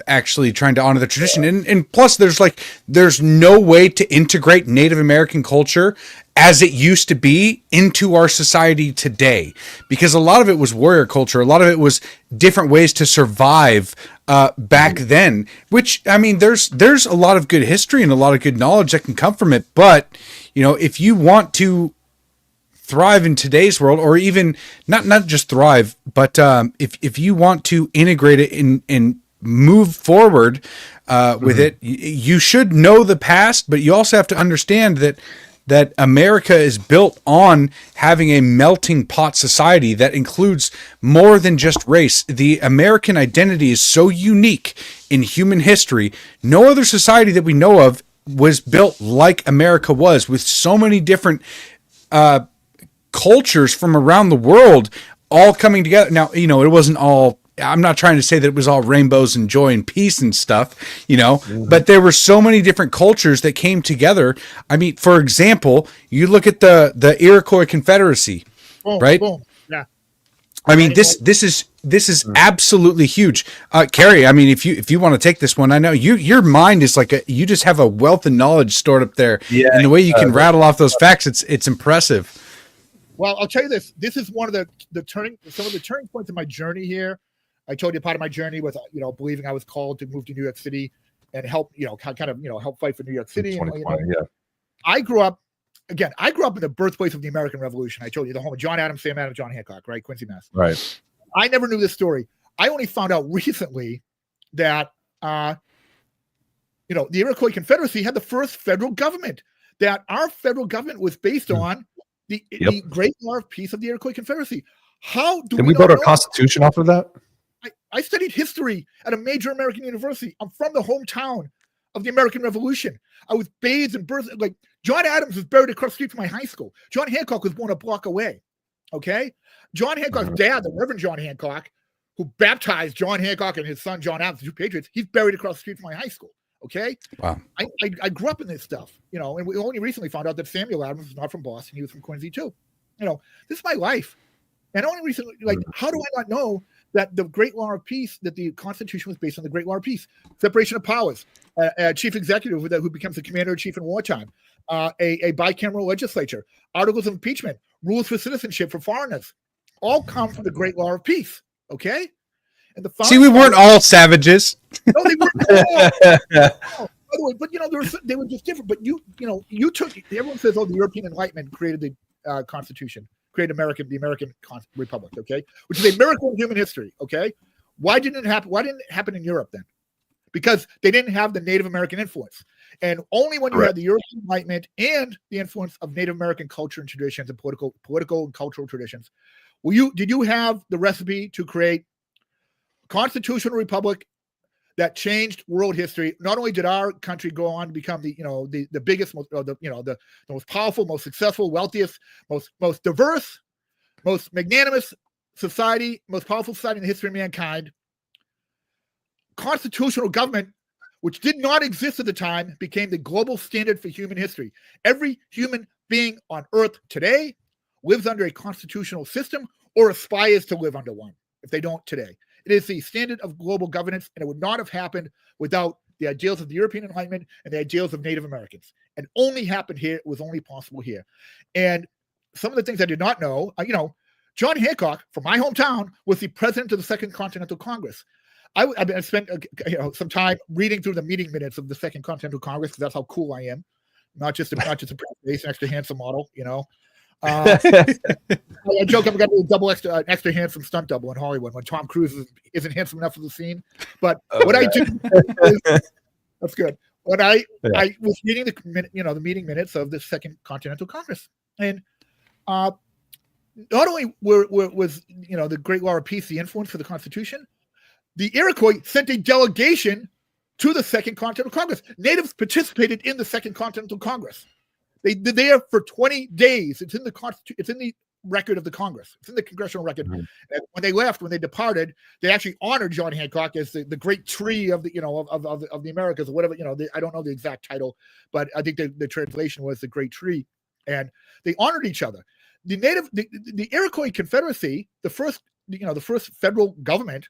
actually trying to honor the tradition. And plus, there's no way to integrate Native American culture as it used to be into our society today, because a lot of it was warrior culture. A lot of it was different ways to survive back then, which, I mean, there's a lot of good history and a lot of good knowledge that can come from it. But if you want to thrive in today's world, or even not just thrive, but if you want to integrate it and move forward with it, you should know the past, but you also have to understand that that America is built on having a melting pot society that includes more than just race. The American identity is so unique in human history. No other society that we know of was built like America was, with so many different cultures from around the world all coming together. Now, it wasn't all, I'm not trying to say that it was all rainbows and joy and peace and stuff, but there were so many different cultures that came together. I mean, for example, you look at the Iroquois Confederacy, right? Boom. Yeah. I mean, this is absolutely huge. Kerry, I mean, if you want to take this one, I know your mind is you just have a wealth of knowledge stored up there, and the way you can rattle off those facts, it's impressive. Well, I'll tell you this. This is one of some of the turning points in my journey here. I told you part of my journey was, believing I was called to move to New York City and help, help fight for New York City. I grew up in the birthplace of the American Revolution. I told you, the home of John Adams, Sam Adams, John Hancock, right? Quincy, Mass. Right. I never knew this story. I only found out recently that, the Iroquois Confederacy had the first federal government, that our federal government was based on the Great War of Peace of the Iroquois Confederacy. How do we build our Constitution off of that? I studied history at a major American university. I'm from the hometown of the American Revolution. I was bathed in birth. Like, John Adams was buried across the street from my high school. John Hancock was born a block away. Okay? John Hancock's dad, the Reverend John Hancock, who baptized John Hancock and his son John Adams, the two patriots, he's buried across the street from my high school. Okay? Wow. I grew up in this stuff, and we only recently found out that Samuel Adams was not from Boston. He was from Quincy too. This is my life. And only recently, how do I not know that the Great Law of Peace, that the Constitution was based on the Great Law of Peace, separation of powers, chief executive who becomes the commander-in-chief in wartime, a bicameral legislature, articles of impeachment, rules for citizenship for foreigners, all come from the Great Law of Peace. Okay, and we weren't all savages. No, they weren't all. By the way, but they were just different. But you took. Everyone says, "Oh, the European Enlightenment created the Constitution." Create the American Republic, okay, which is a miracle in human history, okay. Why didn't it happen? Why didn't it happen in Europe then? Because they didn't have the Native American influence, and only when you had the European Enlightenment and the influence of Native American culture and traditions and political and cultural traditions, did you have the recipe to create a constitutional republic that changed world history? Not only did our country go on to become the biggest, the most powerful, most successful, wealthiest, most diverse, most magnanimous society, most powerful society in the history of mankind, constitutional government, which did not exist at the time, became the global standard for human history. Every human being on earth today lives under a constitutional system or aspires to live under one, if they don't today. It is the standard of global governance, and it would not have happened without the ideals of the European Enlightenment and the ideals of Native Americans. And only happened here. It was only possible here. And some of the things I did not know, John Hancock, from my hometown, was the president of the Second Continental Congress. I spent some time reading through the meeting minutes of the Second Continental Congress, because that's how cool I am. Not just a pretty face, an extra handsome model, I joke I'm going to do an extra handsome stunt double in Hollywood when Tom Cruise isn't handsome enough for the scene. But what I do is, that's good. When I was reading the meeting minutes of the Second Continental Congress, and not only was the Great Law of Peace the influence for the Constitution, the Iroquois sent a delegation to the Second Continental Congress. Natives participated in the Second Continental Congress. They did there for 20 days. It's in the record of the Congress. It's in the congressional record. Mm-hmm. And when they departed, they actually honored John Hancock as the great tree of the of the Americas, or whatever. I don't know the exact title, but I think the translation was the great tree. And they honored each other. The Iroquois Confederacy, the first federal government,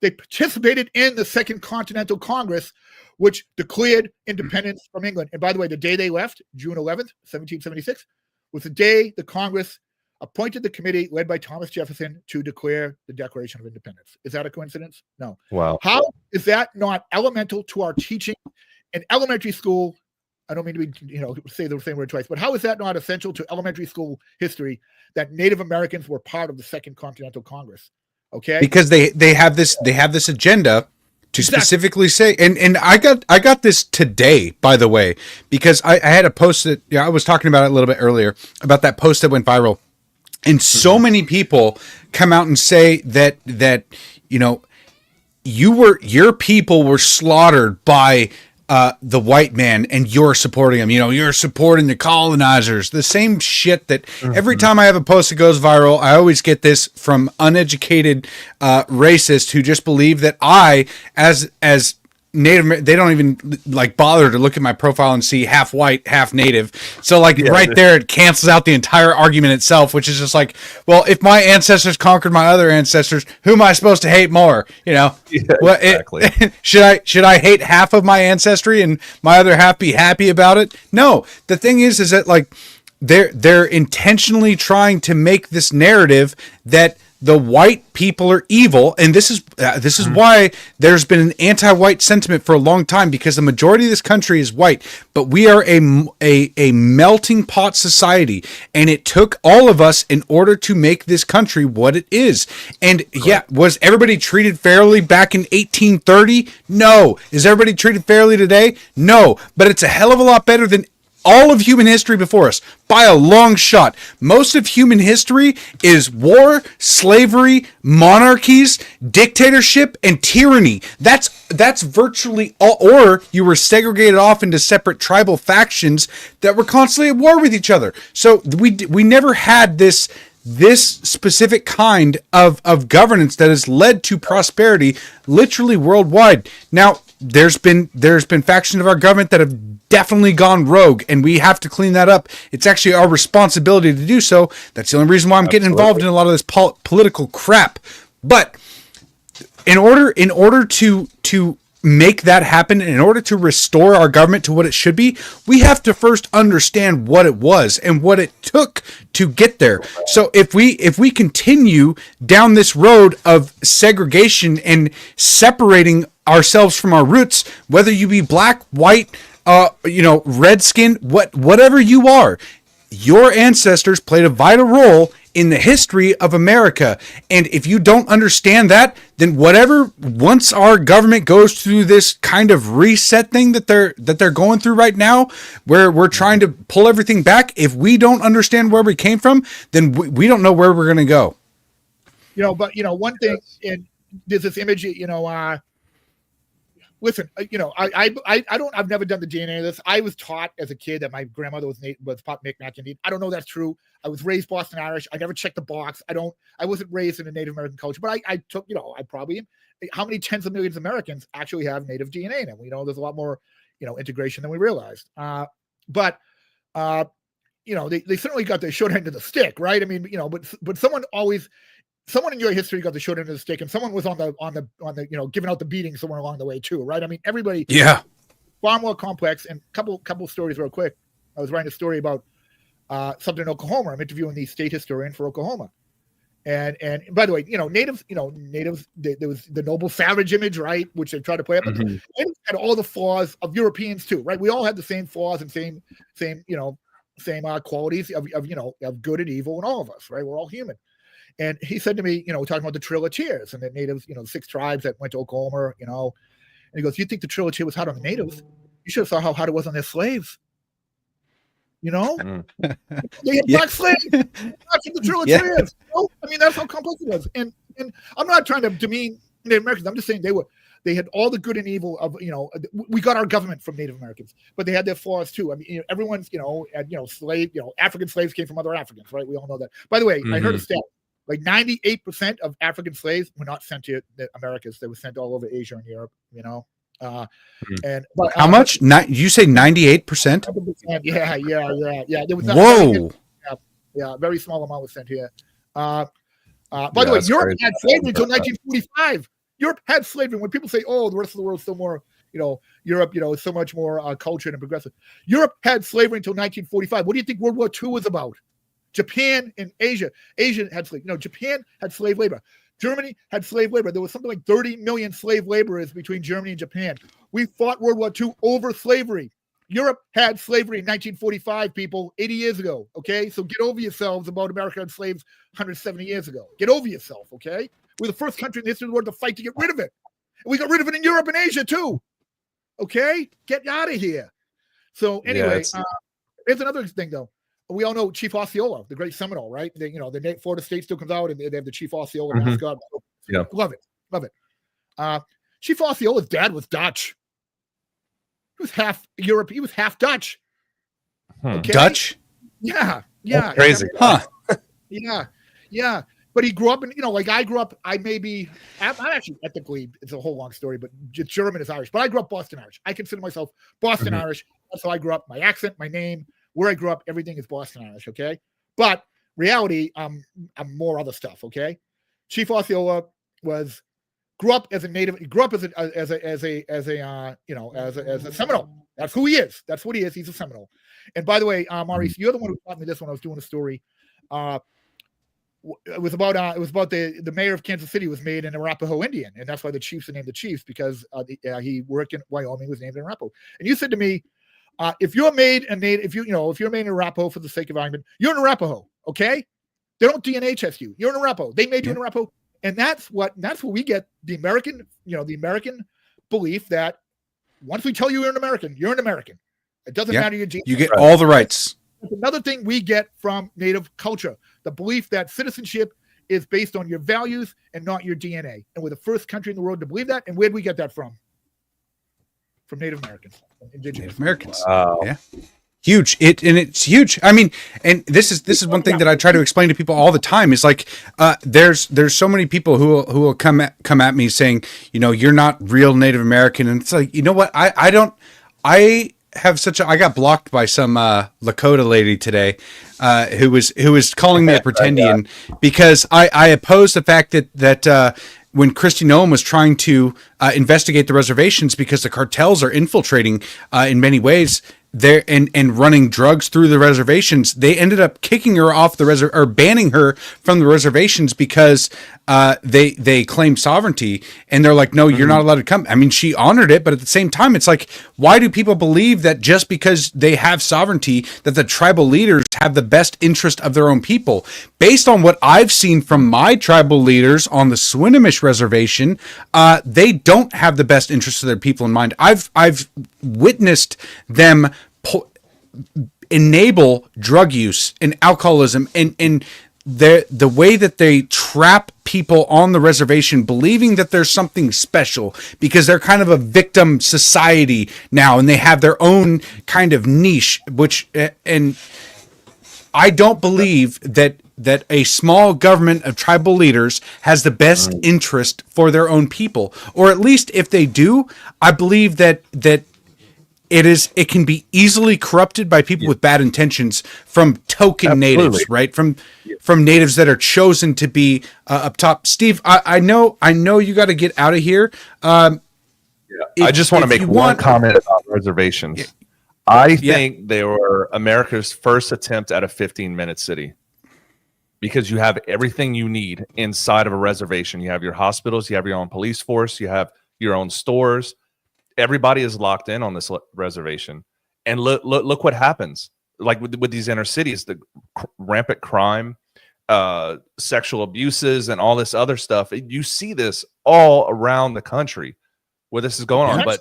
they participated in the Second Continental Congress, which declared independence from England. And by the way, the day they left, June 11th, 1776, was the day the Congress appointed the committee led by Thomas Jefferson to declare the Declaration of Independence. Is that a coincidence? No. Wow. How is that not elemental to our teaching in elementary school? I don't mean to be, say the same word twice, but how is that not essential to elementary school history that Native Americans were part of the Second Continental Congress? Okay. Because they have this agenda to specifically say, and I got this today, by the way, because I had a post that I was talking about it a little bit earlier about that post that went viral, and so many people come out and say that your people were slaughtered by the white man, and you're supporting them. You're supporting the colonizers. The same shit that every time I have a post that goes viral, I always get this from uneducated racists who just believe that I, as Native, they don't even like bother to look at my profile and see half white, half Native. So right there, it cancels out the entire argument itself, which is just like, well, if my ancestors conquered my other ancestors, who am I supposed to hate more? Exactly. Should I hate half of my ancestry and my other half be happy about it? No. The thing is that like they're intentionally trying to make this narrative that the white people are evil, and this is why there's been an anti-white sentiment for a long time, because the majority of this country is white, but we are a melting pot society, and it took all of us in order to make this country what it is. And was everybody treated fairly back in 1830? No. Is everybody treated fairly today? No. But it's a hell of a lot better than all of human history before us, by a long shot. Most of human history is war, slavery, monarchies, dictatorship, and tyranny. That's virtually all. Or you were segregated off into separate tribal factions that were constantly at war with each other. So we never had this specific kind of governance that has led to prosperity literally worldwide. Now, there's been factions of our government that have definitely gone rogue, and we have to clean that up. It's actually our responsibility to do so. That's the only reason why I'm getting involved in a lot of this political crap. But in order to make that happen, in order to restore our government to what it should be, we have to first understand what it was and what it took to get there. So if we continue down this road of segregation and separating ourselves from our roots, whether you be black, white, redskin, whatever you are, your ancestors played a vital role in the history of America. And if you don't understand that, then once our government goes through this kind of reset thing that they're going through right now, where we're trying to pull everything back, if we don't understand where we came from, then we don't know where we're going to go. But one thing, and there's this image, listen, I've never done the DNA of this. I was taught as a kid that my grandmother was part Micmac Indian. I don't know if that's true. I was raised Boston Irish. I never checked the box. I wasn't raised in a Native American culture, but I took, I probably am. How many tens of millions of Americans actually have Native DNA in them? We know there's a lot more, integration than we realized. But they certainly got the short end of the stick, right? I mean, but someone in your history got the short end of the stick, and someone was on the giving out the beating somewhere along the way too, right? I mean, everybody, far more complex. And couple stories real quick. I was writing a story about something in Oklahoma. I'm interviewing the state historian for Oklahoma, and by the way, natives, there was the noble savage image, right, which they tried to play up. Mm-hmm. Natives had all the flaws of Europeans too, right? We all had the same flaws and same qualities of good and evil in all of us, right? We're all human. And he said to me, talking about the Trail of Tears and the natives, 6 tribes that went to Oklahoma, and he goes, you think the Trail of Tears was hard on the natives? You should have saw how hard it was on their slaves. They had black slaves watching the Trail of Tears. I mean, that's how complex it was. And I'm not trying to demean Native Americans. I'm just saying they had all the good and evil of, we got our government from Native Americans, but they had their flaws too. I mean, everyone's, African slaves came from other Africans, right? We all know that. By the way, I heard a stat. Like 98% of African slaves were not sent to the Americas. They were sent all over Asia and Europe, But how much? You say 98%? Yeah. There was whoa. Very small amount was sent here. By the way, Europe had slavery until 1945. Europe had slavery. When people say, "Oh, the rest of the world's still more," Europe, is so much more cultured and progressive. Europe had slavery until 1945. What do you think World War II was about? Japan and Asia had slave. Japan had slave labor. Germany had slave labor. There was something like 30 million slave laborers between Germany and Japan. We fought World War II over slavery. Europe had slavery in 1945, people, 80 years ago. Okay, so get over yourselves about America had slaves 170 years ago. Get over yourself. Okay, we're the first country in the history of the world to fight to get rid of it. We got rid of it in Europe and Asia too. Okay, get out of here. So anyway, here's another thing though. We all know Chief Osceola, the great Seminole, right? The Florida State still comes out, and they have the Chief Osceola mascot. Yeah, love it. Chief Osceola's dad was Dutch. He was half Europe. He was half Dutch. Okay? Dutch? Yeah. That's crazy, huh? Yeah. But he grew up in, like I grew up. I'm actually ethnically, it's a whole long story, but German is Irish. But I grew up Boston Irish. I consider myself Boston Irish. That's how I grew up. My accent, my name, where I grew up, everything is Boston Irish. Okay, but reality, I'm more other stuff. Okay, Chief Osceola grew up as a native. He grew up as a Seminole. That's who he is. That's what he is. He's a Seminole. And by the way, Maurice, you're the one who taught me this when I was doing a story. It was about the mayor of Kansas City was made an Arapaho Indian, and that's why the Chiefs are named the Chiefs, because he worked in Wyoming, was named an Arapaho. And you said to me, if you're made a native, if you're made an Arapaho for the sake of argument, you're an Arapaho, okay? They don't DNA test you. You're an Arapaho. They made you an Arapaho, and that's what we get the American belief that once we tell you you're an American, you're an American. It doesn't matter your DNA. You get all the rights. That's another thing we get from Native culture, the belief that citizenship is based on your values and not your DNA. And we're the first country in the world to believe that. And where'd we get that from? From Native Americans, indigenous Native Americans. Yeah. Huge. It's huge. I mean, and this is one thing that I try to explain to people all the time is like, there's so many people who will come at me saying, you're not real Native American. And it's like, you know what? I got blocked by some Lakota lady today who was calling me a pretendian because I opposed the fact that when Kristi Noem was trying to investigate the reservations because the cartels are infiltrating in many ways there and running drugs through the reservations, they ended up kicking her off the or banning her from the reservations because they claim sovereignty, and they're like, no, you're not allowed to come. I mean, she honored it, but at the same time, it's like, why do people believe that just because they have sovereignty that the tribal leaders have the best interest of their own people? Based on what I've seen from my tribal leaders on the Swinomish reservation, they don't have the best interest of their people in mind. I've witnessed them enable drug use and alcoholism and the way that they trap people on the reservation believing that there's something special because they're kind of a victim society now and they have their own kind of niche, which and I don't believe that a small government of tribal leaders has the best interest for their own people, or at least if they do, I believe that it can be easily corrupted by people with bad intentions from token natives, right? From natives that are chosen to be up top. Steve, I know you got to get out of here. I just want to make one comment about reservations. Yeah. I think they were America's first attempt at a 15-minute city because you have everything you need inside of a reservation. You have your hospitals, you have your own police force, you have your own stores. Everybody is locked in on this reservation, and look what happens. Like with these inner cities, the rampant crime, sexual abuses, and all this other stuff. You see this all around the country where this is going on, but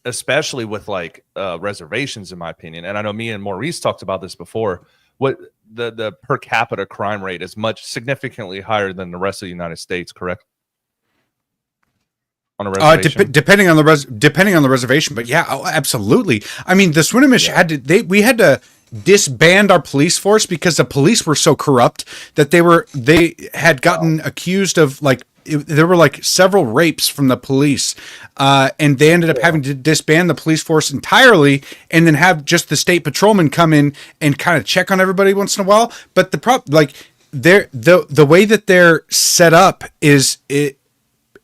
especially with like reservations, in my opinion. And I know me and Maurice talked about this before. What the per capita crime rate is significantly higher than the rest of the United States, correct? On a reservation? Depending on the reservation, but yeah, absolutely. I mean, the Swinomish we had to disband our police force because the police were so corrupt that they had gotten accused of there were like several rapes from the police, and they ended up having to disband the police force entirely, and then have just the state patrolmen come in and kind of check on everybody once in a while. But the way that they're set up is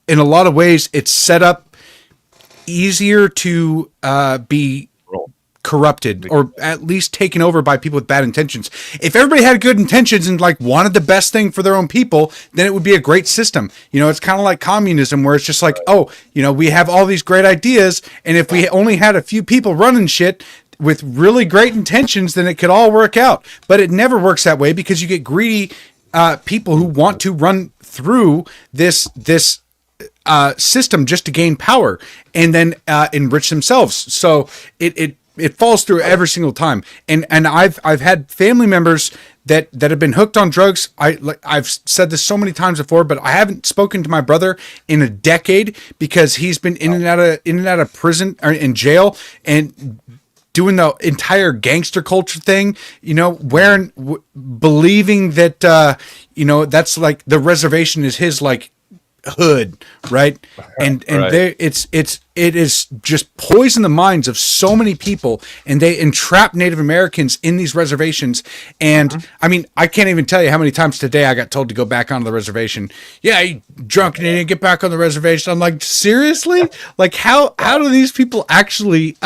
in a lot of ways, it's set up easier to be corrupted or at least taken over by people with bad intentions. If everybody had good intentions and wanted the best thing for their own people, then it would be a great system. It's kind of like communism where it's just like, we have all these great ideas, and if we only had a few people running shit with really great intentions, then it could all work out. But it never works that way because you get greedy people who want to run through this system just to gain power and then enrich themselves. So it falls through every single time. And I've had family members that have been hooked on drugs. I've said this so many times before, but I haven't spoken to my brother in a decade because he's been in and out of prison or in jail and doing the entire gangster culture thing, believing that that's like the reservation is his like hood, right? And right. It is just poison the minds of so many people, and they entrap Native Americans in these reservations. And I mean, I can't even tell you how many times today I got told to go back onto the reservation. Yeah, you drunk and you didn't get back on the reservation. I'm like, seriously? Like how do these people actually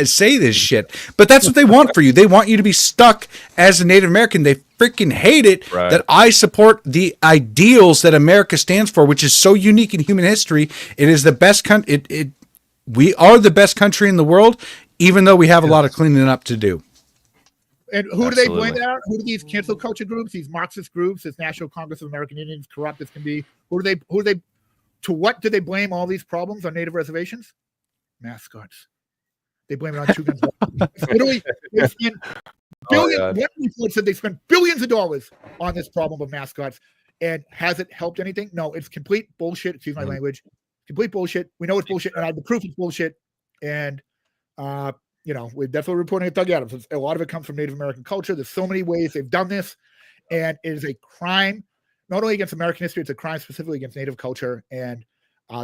say this shit? But that's what they want for you. They want you to be stuck as a Native American. They freaking hate it that I support the ideals that America stands for, which is so unique in human history. It is the best country. We are the best country in the world, even though we have a lot of cleaning up to do. And who do they blame that on? Who do these cancel culture groups, these Marxist groups, this National Congress of American Indians, corrupt as can be? To what do they blame all these problems on Native reservations? Mascots. They blame it on two guns. Literally, they spend billions. One report said they spent billions of dollars on this problem of mascots. And has it helped anything? No, it's complete bullshit. Excuse my language. Complete bullshit. We know it's bullshit, and I have the proof it's bullshit. And we're definitely reporting at Doug Adams. A lot of it comes from Native American culture. There's so many ways they've done this, and it is a crime, not only against American history, it's a crime specifically against Native culture. And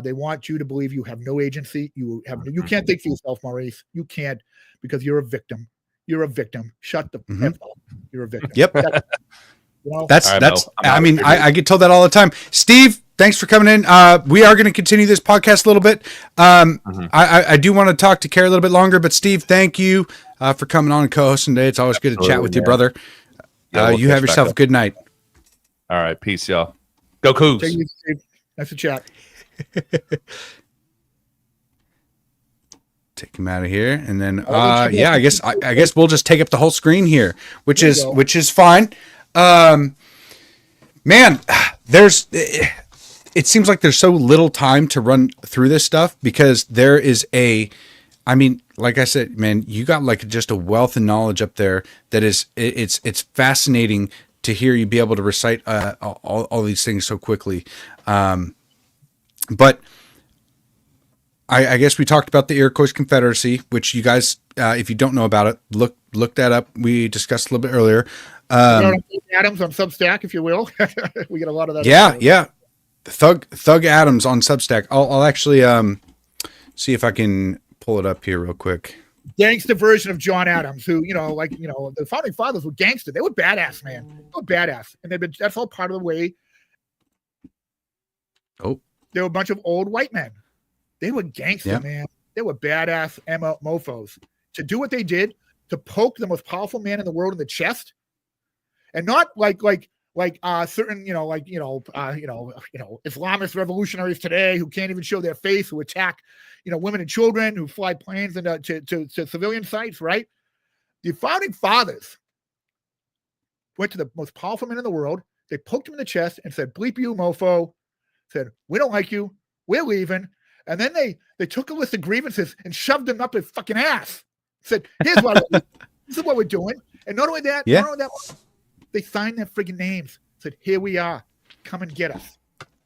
they want you to believe you have no agency. You can't think for yourself, Maurice. You can't, because you're a victim. You're a victim. Shut the F up. You're a victim. Yep. That's. I mean, I get told that all the time. Steve, thanks for coming in. We are going to continue this podcast a little bit. I do want to talk to Kerry a little bit longer, but Steve, thank you for coming on and co-hosting today. It's always good to chat with you, brother. You have yourself a good night. All right, peace, y'all. Go Cougs. Nice to chat. Take him out of here, and then I guess we'll just take up the whole screen here, which is fine. Man, it seems like there's so little time to run through this stuff because there is like I said, man, you got like just a wealth of knowledge up there that is, it's fascinating to hear you be able to recite all these things so quickly. But I guess we talked about the Iroquois Confederacy, which you guys, if you don't know about it, look that up. We discussed a little bit earlier. Adams on Substack, if you will. We get a lot of that. Yeah. Thug Adams on Substack. I'll actually see if I can pull it up here real quick. Gangster version of John Adams, who the founding fathers were gangster. They were badass, man. They were badass, and that's all part of the way. Oh, they were a bunch of old white men. They were gangster, man. They were badass mofos. To do what they did, to poke the most powerful man in the world in the chest, and not like certain Islamist revolutionaries today who can't even show their face, who attack women and children, who fly planes to civilian sites. Right? The founding fathers went to the most powerful man in the world. They poked him in the chest and said, "Bleep you, mofo." Said, "We don't like you. We're leaving." And then they took a list of grievances and shoved them up his fucking ass. Said, "Here's what this is what we're doing." And not only that, they signed their friggin' names. Said, "Here we are. Come and get us.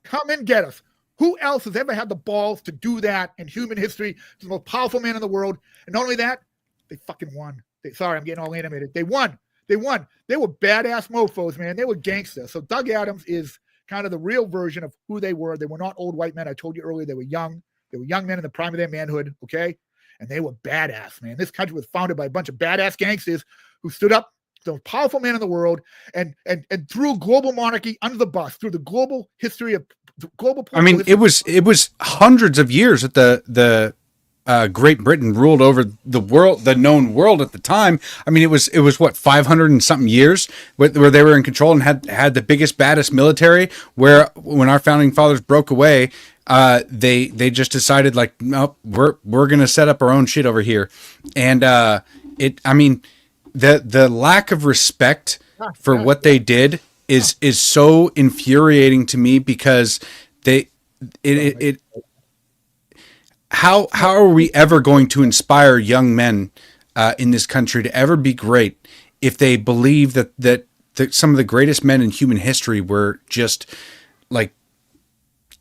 Come and get us." Who else has ever had the balls to do that in human history? The most powerful man in the world. And not only that, they fucking won. Sorry, I'm getting all animated. They won. They were badass mofos, man. They were gangsters. So Doug Adams is kind of the real version of who they were. They were not old white men. I told you earlier, they were young. They were young men in the prime of their manhood, okay? And they were badass, man. This country was founded by a bunch of badass gangsters who stood up, the most powerful man in the world, and threw global monarchy under the bus, through the global history of global. I mean, it was hundreds of years that the Great Britain ruled over the world, the known world at the time. I mean, it was what, 500 and something years where they were in control and had the biggest, baddest military. Where when our founding fathers broke away, they just decided like, nope, we're gonna set up our own shit over here. And the lack of respect for what they did is so infuriating to me, because how are we ever going to inspire young men in this country to ever be great if they believe that some of the greatest men in human history were just like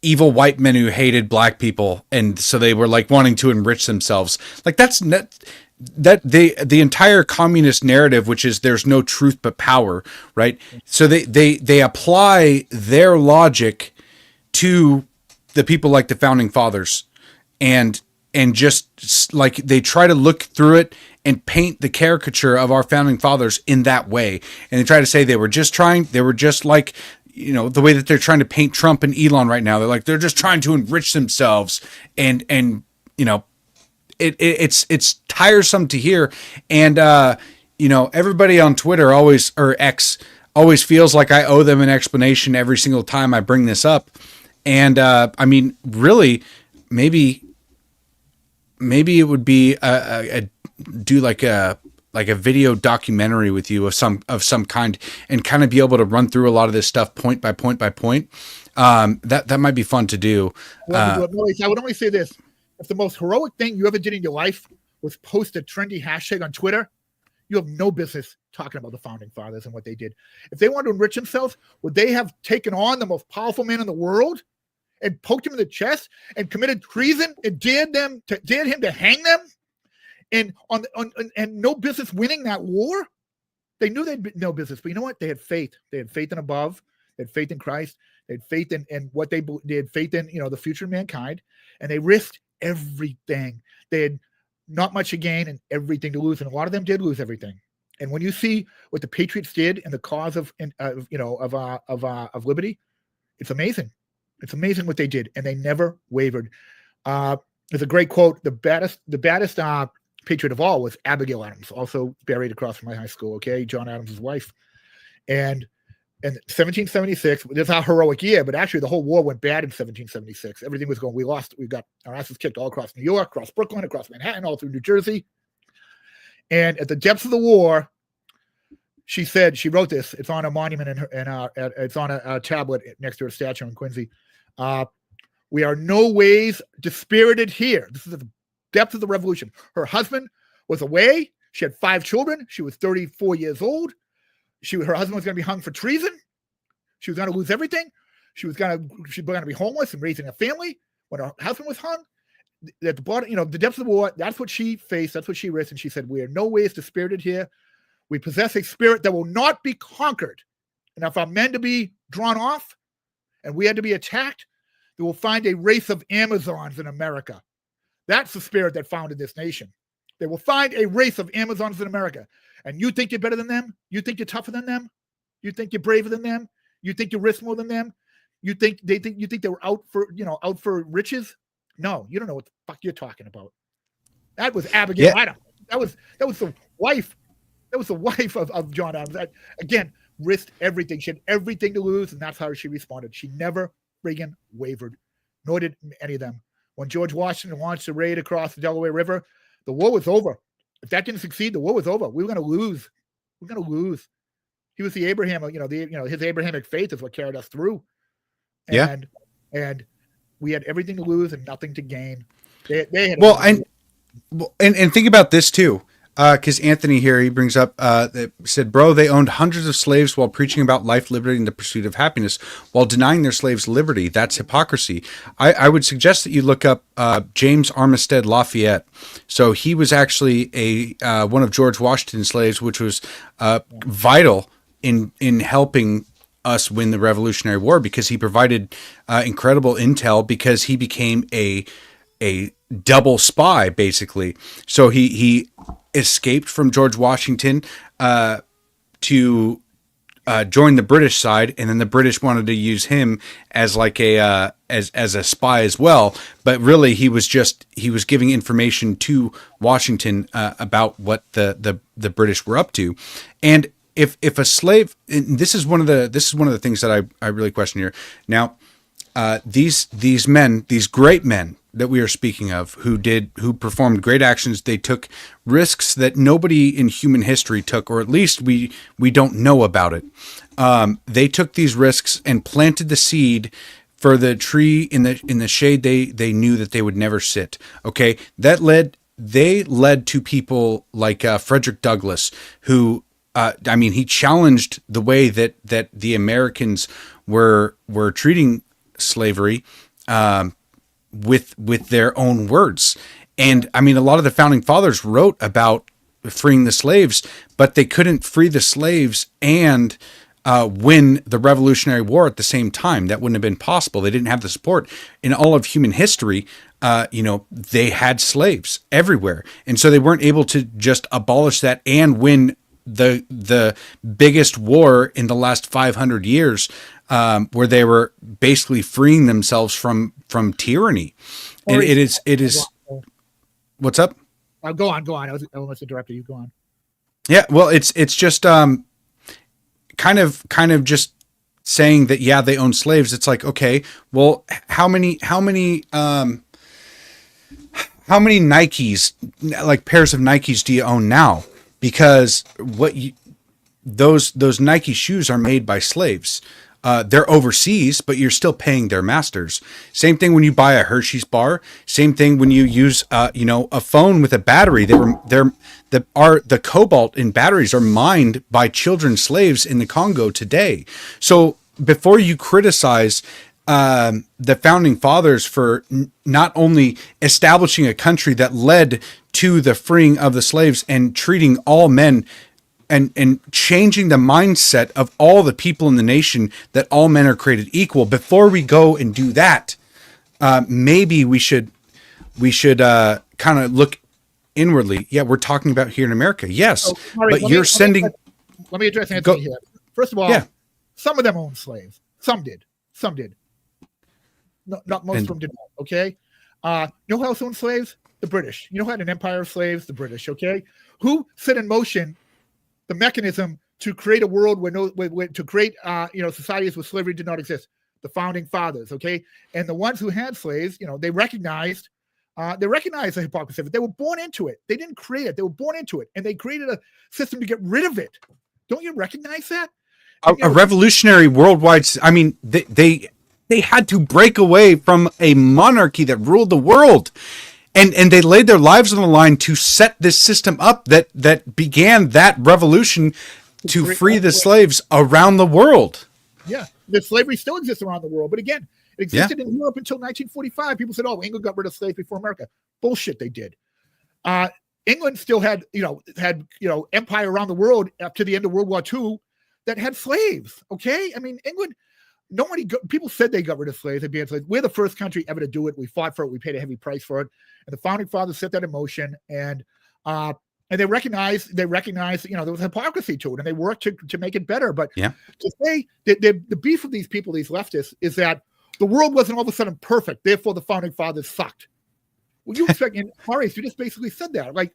evil white men who hated black people, and so they were like wanting to enrich themselves? Like that's not that the entire communist narrative, which is there's no truth but power, right? So they apply their logic to the people like the founding fathers, and just like they try to look through it and paint the caricature of our founding fathers in that way, and they try to say they were just like, you know, the way that they're trying to paint Trump and Elon right now. They're like, they're just trying to enrich themselves, and you know, it's tiresome to hear. And you know, everybody on Twitter always, or X, always feels like I owe them an explanation every single time I bring this up. And I mean, really, maybe it would be do like a video documentary with you of some kind, and kind of be able to run through a lot of this stuff point by point by point. That might be fun to do. I would only say this: if the most heroic thing you ever did in your life was post a trendy hashtag on Twitter, you have no business talking about the founding fathers and what they did. If they wanted to enrich themselves, would they have taken on the most powerful man in the world and poked him in the chest and committed treason and dared him to hang them? And and no business winning that war? They knew they'd no business, but you know what? They had faith. They had faith in above. They had faith in Christ. They had faith in what they had faith in, you know, the future of mankind, and they risked everything. They had not much to gain and everything to lose, and a lot of them did lose everything. And when you see what the Patriots did in the cause of liberty, it's amazing. It's amazing what they did, and they never wavered. There's a great quote: "The baddest Patriot of all was Abigail Adams, also buried across from my high school." Okay, John Adams' wife, and 1776. This is our heroic year, but actually the whole war went bad in 1776. Everything was going. We lost. We got our asses kicked all across New York, across Brooklyn, across Manhattan, all through New Jersey. And at the depths of the war, she said, she wrote this. It's on a monument it's on a tablet next to her statue in Quincy. "We are no ways dispirited here." This is at the depth of the revolution. Her husband was away. She had 5 children. She was 34 years old. Her husband was going to be hung for treason. She was going to lose everything. She was going to be homeless and raising a family when her husband was hung. At the bottom, you know, the depths of the war, that's what she faced. That's what she risked. And she said, "We are no ways dispirited here. We possess a spirit that will not be conquered. And if our men to be drawn off and we had to be attacked, they will find a race of Amazons in America." That's the spirit that founded this nation. They will find a race of Amazons in America. And you think you're better than them? You think you're tougher than them? You think you're braver than them? You think you risk more than them? You think they were out for riches? No, you don't know what the fuck you're talking about. That was Abigail Adams. That was the wife. That was the wife of John Adams. That, again, risked everything. She had everything to lose, and that's how she responded. She never friggin' wavered, nor did any of them. When George Washington launched a raid across the Delaware River, the war was over. If that didn't succeed, the war was over. We were going to lose. We're going to lose. He was the Abraham, his Abrahamic faith is what carried us through. And we had everything to lose and nothing to gain. They had and think about this too. Because Anthony here, he brings up, that said, "Bro, they owned hundreds of slaves while preaching about life, liberty, and the pursuit of happiness, while denying their slaves liberty. That's hypocrisy." I would suggest that you look up James Armistead Lafayette. So he was actually one of George Washington's slaves, which was vital in helping us win the Revolutionary War, because he provided incredible intel, because he became a double spy, basically. So he escaped from George Washington to join the British side, and then the British wanted to use him as like as a spy as well. But really, he was giving information to Washington about what the British were up to. And if a slave, and this is one of the things that I really question here. Now, these men, these great men that we are speaking of, who performed great actions, they took risks that nobody in human history took, or at least we don't know about it. They took these risks and planted the seed for the tree in the shade they knew that they would never sit. Okay, they led to people like Frederick Douglass, who he challenged the way that the Americans were treating slavery with their own words. And a lot of the founding fathers wrote about freeing the slaves, but they couldn't free the slaves and win the Revolutionary War at the same time. That wouldn't have been possible. They didn't have the support. In all of human history, they had slaves everywhere. And so they weren't able to just abolish that and win the biggest war in the last 500 years, where they were basically freeing themselves from tyranny. And it is. What's up? Go on. I almost interrupted you. Go on. Yeah. Well, it's just kind of just saying that, yeah, they own slaves. It's like, okay, well, how many Nikes, like pairs of Nikes, do you own now? Because those Nike shoes are made by slaves. They're overseas, but you're still paying their masters. Same thing when you buy a Hershey's bar. Same thing when you use, a phone with a battery. The cobalt in batteries are mined by children slaves in the Congo today. So before you criticize the founding fathers for not only establishing a country that led to the freeing of the slaves and treating all men and changing the mindset of all the people in the nation that all men are created equal. Before we go and do that, maybe we should kind of look inwardly. Yeah, we're talking about here in America. Yes, but you're sending. Let me address Anthony here. First of all, some of them owned slaves. Some did. No, not most of them did not. Okay. You know who else owned slaves? The British. You know who had an empire of slaves? The British. Okay. Who set in motion the mechanism to create a world to create societies where slavery did not exist? The founding fathers. Okay. And the ones who had slaves, they recognized the hypocrisy of it. They were born into it. They didn't create it. They were born into it, and they created a system to get rid of it. Don't you recognize that? A revolutionary worldwide. They had to break away from a monarchy that ruled the world. And they laid their lives on the line to set this system up that began that revolution to free the slaves around the world. Yeah, the slavery still exists around the world. But again, it existed in Europe until 1945. People said, "Oh, England got rid of slaves before America." Bullshit, they did. England still had empire around the world up to the end of World War II that had slaves. Okay, England. People said they got rid of slaves. They'd be slaves. We're the first country ever to do it. We fought for it. We paid a heavy price for it. And the founding fathers set that in motion. And they recognized there was hypocrisy to it, and they worked to make it better. But to say that the beef of these people, these leftists, is that the world wasn't all of a sudden perfect. Therefore, the founding fathers sucked. Well, you expect, Maurice, you just basically said that. Like,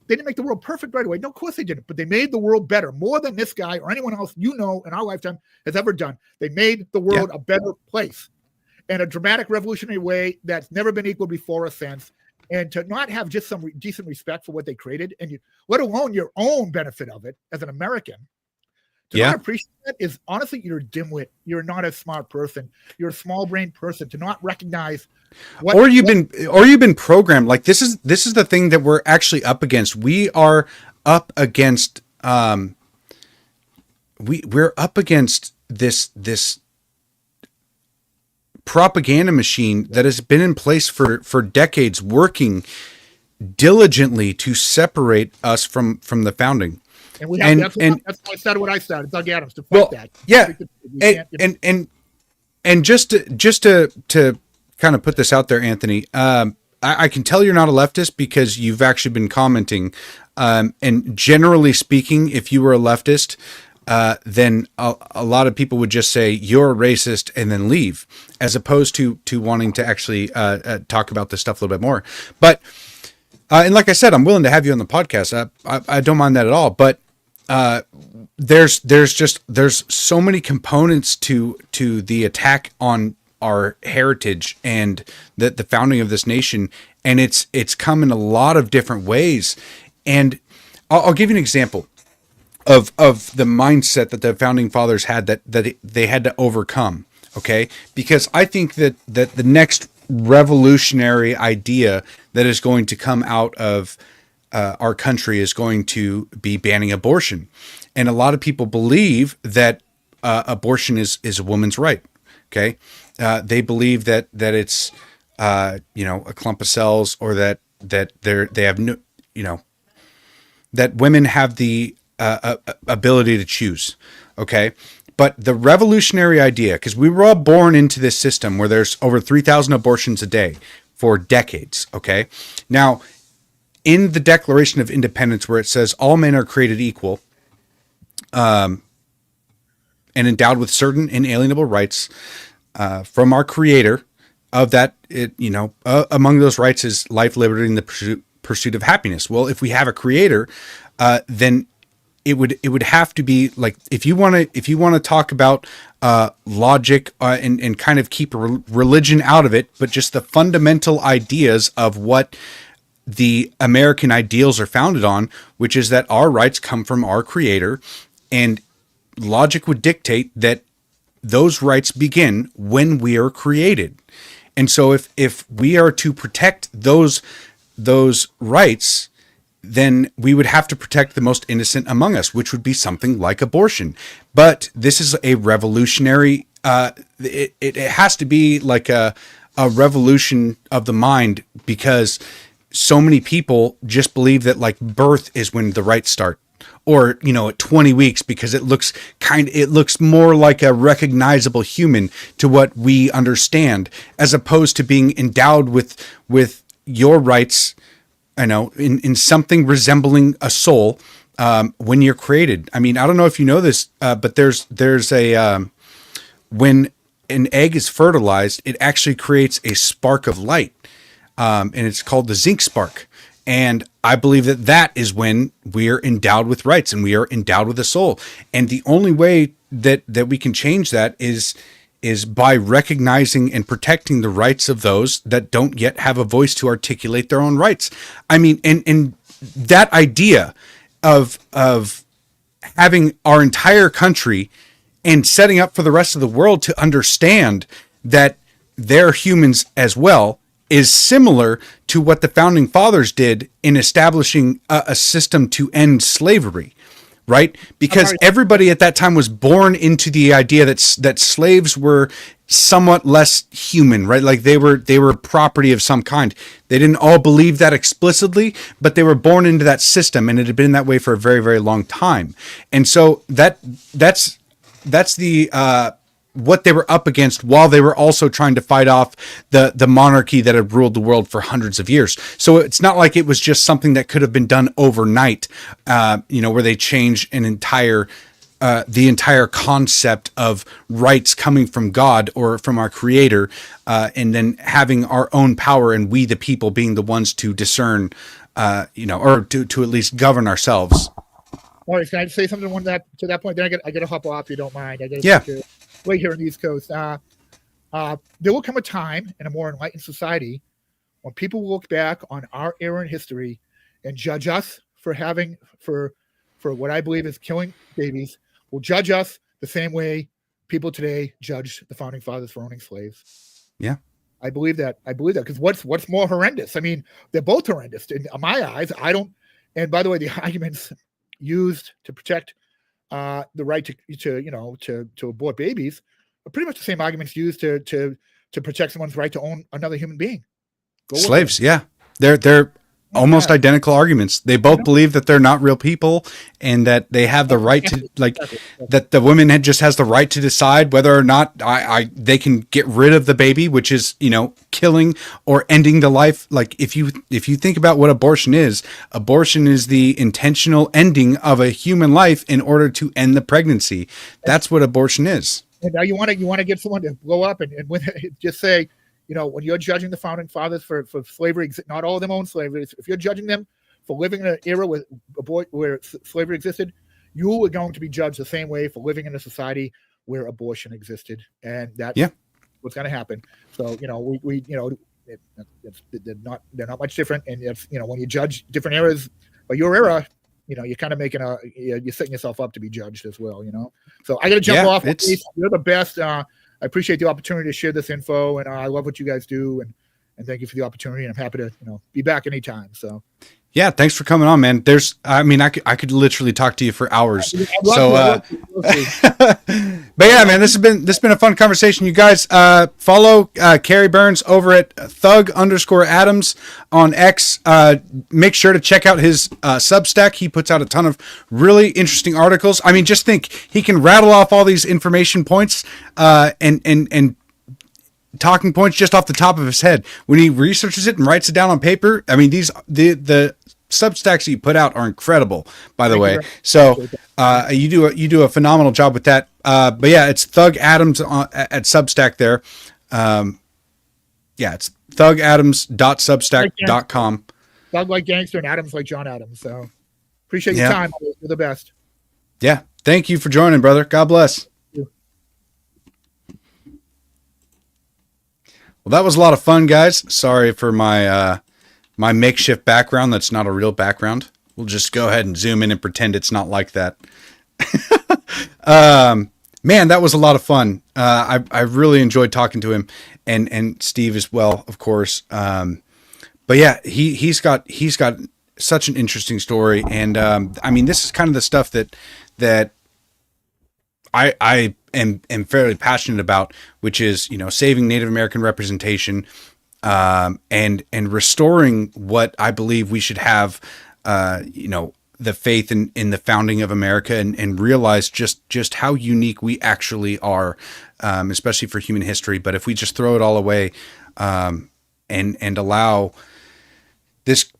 they didn't make the world perfect right away. No, of course they didn't. But they made the world better, more than this guy or anyone else in our lifetime has ever done. They made the world a better place in a dramatic, revolutionary way that's never been equaled before or since. And to not have just some decent respect for what they created, and let alone your own benefit of it as an American, to not appreciate that is honestly, you're a dimwit. You're not a smart person. You're a small-brained person. To not recognize or you've been programmed. Like, this is the thing that we're actually up against. We are up against we're up against this propaganda machine that has been in place for decades, working diligently to separate us from the founding. And that's why I started what I started, Doug Adams, to fight that. Yeah, and just to kind of put this out there, Anthony, I can tell you're not a leftist because you've actually been commenting. And generally speaking, if you were a leftist, then a lot of people would just say you're a racist and then leave, as opposed to wanting to actually talk about this stuff a little bit more. But and like I said, I'm willing to have you on the podcast. I don't mind that at all. But there's so many components to the attack on our heritage and the founding of this nation, and it's come in a lot of different ways. And I'll give you an example of the mindset that the founding fathers had that they had to overcome. Okay, because I think that the next revolutionary idea that is going to come out of our country is going to be banning abortion, and a lot of people believe that abortion is a woman's right. Okay, they believe that it's a clump of cells, or that they have no, that women have the ability to choose. Okay. But the revolutionary idea, because we were all born into this system where there's over 3,000 abortions a day for decades. Okay. Now, in the Declaration of Independence, where it says all men are created equal, and endowed with certain inalienable rights from our Creator, of that, among those rights is life, liberty, and the pursuit of happiness. Well, if we have a Creator, then it would have to be like, if you want to talk about logic and kind of keep religion out of it, but just the fundamental ideas of what the American ideals are founded on, which is that our rights come from our Creator, and logic would dictate that those rights begin when we are created. And so if we are to protect those rights, then we would have to protect the most innocent among us, which would be something like abortion. But this is a revolutionary, it has to be like a revolution of the mind, because so many people just believe that like birth is when the rights start, or, at 20 weeks, because it looks more like a recognizable human to what we understand, as opposed to being endowed with your rights, in something resembling a soul, when you're created. I mean, I don't know if you know this, but there's a, when an egg is fertilized, it actually creates a spark of light. And it's called the zinc spark. And I believe that is when we're endowed with rights and we are endowed with a soul. And the only way that we can change that is by recognizing and protecting the rights of those that don't yet have a voice to articulate their own rights. I mean, and that idea of having our entire country and setting up for the rest of the world to understand that they're humans as well is similar to what the founding fathers did in establishing a system to end slavery, right? Because everybody at that time was born into the idea that slaves were somewhat less human, right? Like they were property of some kind. They didn't all believe that explicitly, but they were born into that system, and it had been that way for a very, very long time. And so that's the what they were up against, while they were also trying to fight off the monarchy that had ruled the world for hundreds of years. So it's not like it was just something that could have been done overnight, where they change the entire concept of rights coming from God or from our Creator, and then having our own power, and we the people being the ones to discern, or to at least govern ourselves. All right, can I say something to that point? Then I get to hop off, if you don't mind. Yeah. Right here on the East Coast. There will come a time in a more enlightened society when people will look back on our era in history and judge us for what I believe is killing babies, will judge us the same way people today judge the founding fathers for owning slaves. Yeah. I believe that because what's more horrendous? I mean, they're both horrendous in my eyes. And by the way, the arguments used to protect the right to abort babies are pretty much the same arguments used to protect someone's right to own another human being. Slaves, yeah. They're almost identical arguments. They both believe that they're not real people, and that they have the right to, that the woman just has the right to decide whether or not they can get rid of the baby, which is, killing or ending the life. Like if you think about what abortion is the intentional ending of a human life in order to end the pregnancy. That's what abortion is. And now you want to get someone to blow up and just say, when you're judging the founding fathers for slavery, not all of them own slavery. If you're judging them for living in an era where slavery existed, you are going to be judged the same way for living in a society where abortion existed, and that's what's going to happen. So they're not much different, and it's when you judge different eras, but your era, you're kind of you're setting yourself up to be judged as well. So I got to jump off. You're the best. appreciate the opportunity to share this info, and I love what you guys do, and thank you for the opportunity. And I'm happy to be back anytime. So. Yeah, thanks for coming on, man. I could literally talk to you for hours. But yeah, man, this has been a fun conversation. You guys follow Kerry Byrnes over at Thug_Adams on X. Make sure to check out his Substack. He puts out a ton of really interesting articles. I mean, just think he can rattle off all these information points and talking points just off the top of his head. When he researches it and writes it down on paper, I mean, the Substacks that you put out are incredible, by the way. So you do a phenomenal job with that. But yeah, it's Thug Adams at Substack there. Yeah, it's thugadams.substack.com. Thug like gangster and Adams like John Adams. So appreciate your time. You're the best. Yeah. Thank you for joining, brother. God bless. Well, that was a lot of fun, guys. Sorry for my my makeshift background. That's not a real background. We'll just go ahead and zoom in and pretend it's not like that. Man, that was a lot of fun. I really enjoyed talking to him and Steve as well, of course. But yeah, he's got such an interesting story. And I mean, this is kind of the stuff that I am fairly passionate about, which is, saving Native American representation, and restoring what I believe we should have, the faith in the founding of America, and realize just how unique we actually are, especially for human history. But if we just throw it all away, and allow this,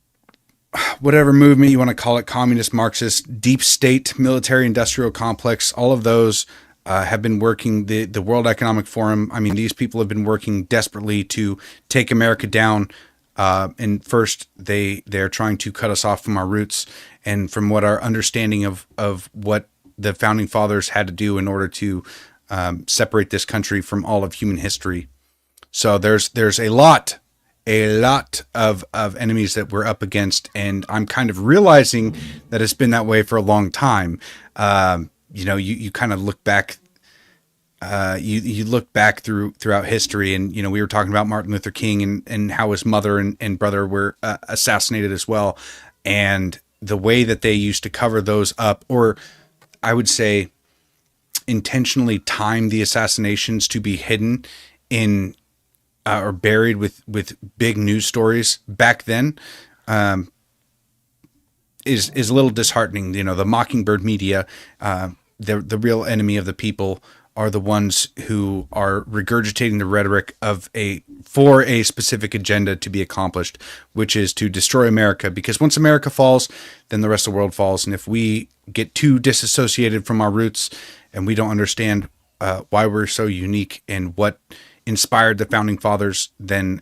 whatever movement you want to call it, communist, Marxist, deep state, military industrial complex, all of those have been working, the World Economic Forum. I mean, these people have been working desperately to take America down. And first they're trying to cut us off from our roots and from what our understanding of what the founding fathers had to do in order to separate this country from all of human history. So there's a lot of enemies that we're up against, and I'm kind of realizing that it's been that way for a long time. You kind of look back, you look back throughout history, and we were talking about Martin Luther King and how his mother and brother were assassinated as well, and the way that they used to cover those up, or I would say intentionally time the assassinations to be hidden in or buried with big news stories back then, is a little disheartening. The Mockingbird media, the real enemy of the people, are the ones who are regurgitating the rhetoric for a specific agenda to be accomplished, which is to destroy America. Because once America falls, then the rest of the world falls. And if we get too disassociated from our roots and we don't understand why we're so unique and what inspired the founding fathers, then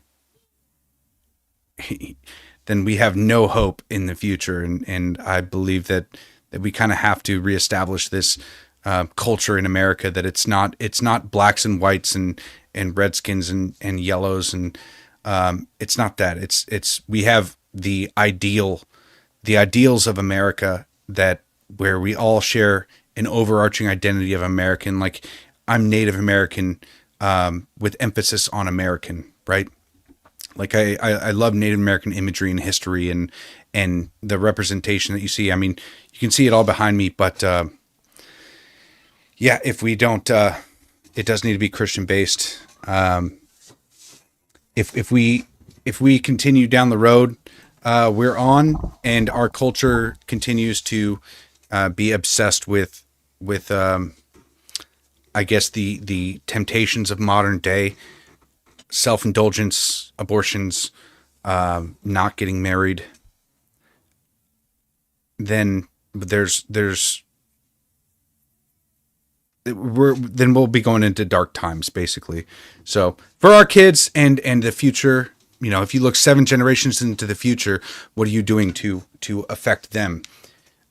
we have no hope in the future. And I believe that we kind of have to reestablish this culture in America, that it's not blacks and whites and redskins and yellows, and it's not that. It's we have the ideals of America, that where we all share an overarching identity of American. Like, I'm Native American, with emphasis on American, right? Like I love Native American imagery and history and the representation that you see. I mean, you can see it all behind me, but yeah, if we don't, it does need to be Christian based. If we continue down the road we're on, and our culture continues to be obsessed with I guess the temptations of modern day, self-indulgence, abortions, not getting married, then we'll be going into dark times, basically. So for our kids and the future, if you look 7 generations into the future, what are you doing to affect them?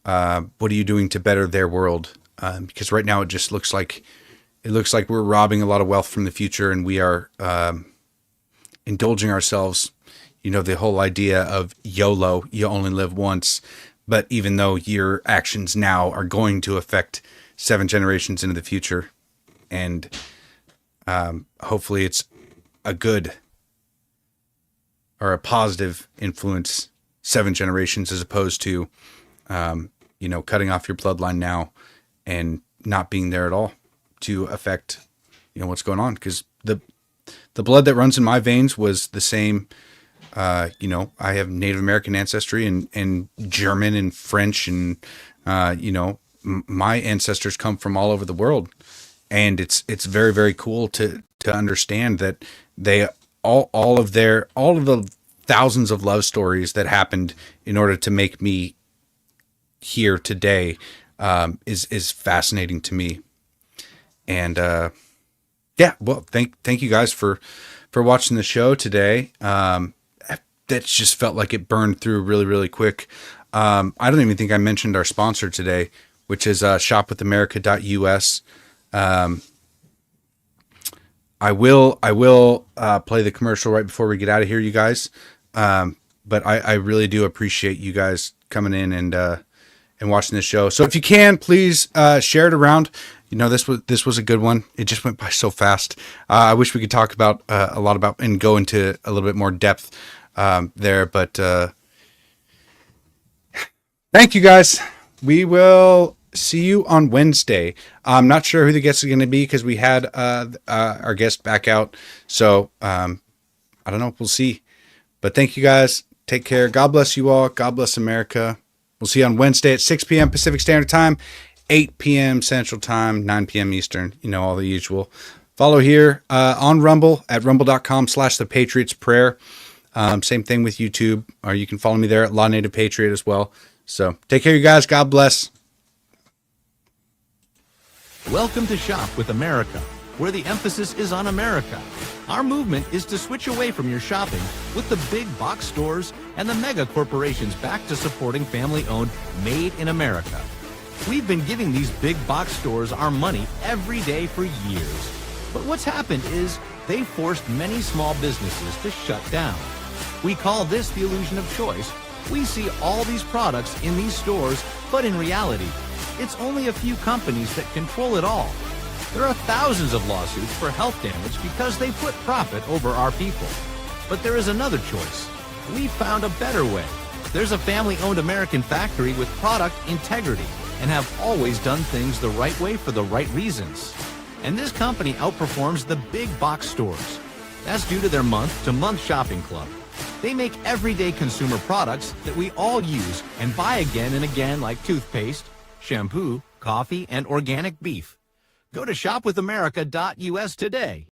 What are you doing to better their world? Because right now it just looks like we're robbing a lot of wealth from the future, and we are indulging ourselves. The whole idea of YOLO, you only live once. But even though your actions now are going to affect 7 generations into the future, and hopefully it's a good or a positive influence 7 generations as opposed to, cutting off your bloodline now and not being there at all to affect, what's going on. Because the blood that runs in my veins was the same. I have Native American ancestry and German and French and, my ancestors come from all over the world. And it's very, very cool to understand that they all of the thousands of love stories that happened in order to make me here today is fascinating to me. And well, thank you guys for watching the show today. That just felt like it burned through really, really quick. I don't even think I mentioned our sponsor today, which is shopwithamerica.us. I will play the commercial right before we get out of here, you guys. But I really do appreciate you guys coming in and watching this show. So if you can, please share it around. This was a good one. It just went by so fast. I wish we could talk about a lot about and go into a little bit more depth there. But thank you guys. We will see you on Wednesday. I'm not sure who the guest is going to be because we had our guest back out. So I don't know. We'll see. But thank you guys. Take care. God bless you all. God bless America. We'll see you on Wednesday at 6 p.m. Pacific Standard Time, 8 p.m. Central Time, 9 p.m. Eastern. All the usual. Follow here on Rumble at rumble.com/thepatriotsprayer. Same thing with YouTube, or you can follow me there at Law Native Patriot as well. So take care, you guys. God bless. Welcome to Shop with America, where the emphasis is on America. Our movement is to switch away from your shopping with the big box stores and the mega corporations back to supporting family-owned, made in America. We've been giving these big box stores our money every day for years. But what's happened is they've forced many small businesses to shut down. We call this the illusion of choice. We see all these products in these stores, but in reality, it's only a few companies that control it all. There are thousands of lawsuits for health damage because they put profit over our people. But there is another choice. We found a better way. There's a family-owned American factory with product integrity and have always done things the right way for the right reasons. And this company outperforms the big box stores. That's due to their month-to-month shopping club. They make everyday consumer products that we all use and buy again and again, like toothpaste, shampoo, coffee, and organic beef. Go to shopwithamerica.us today.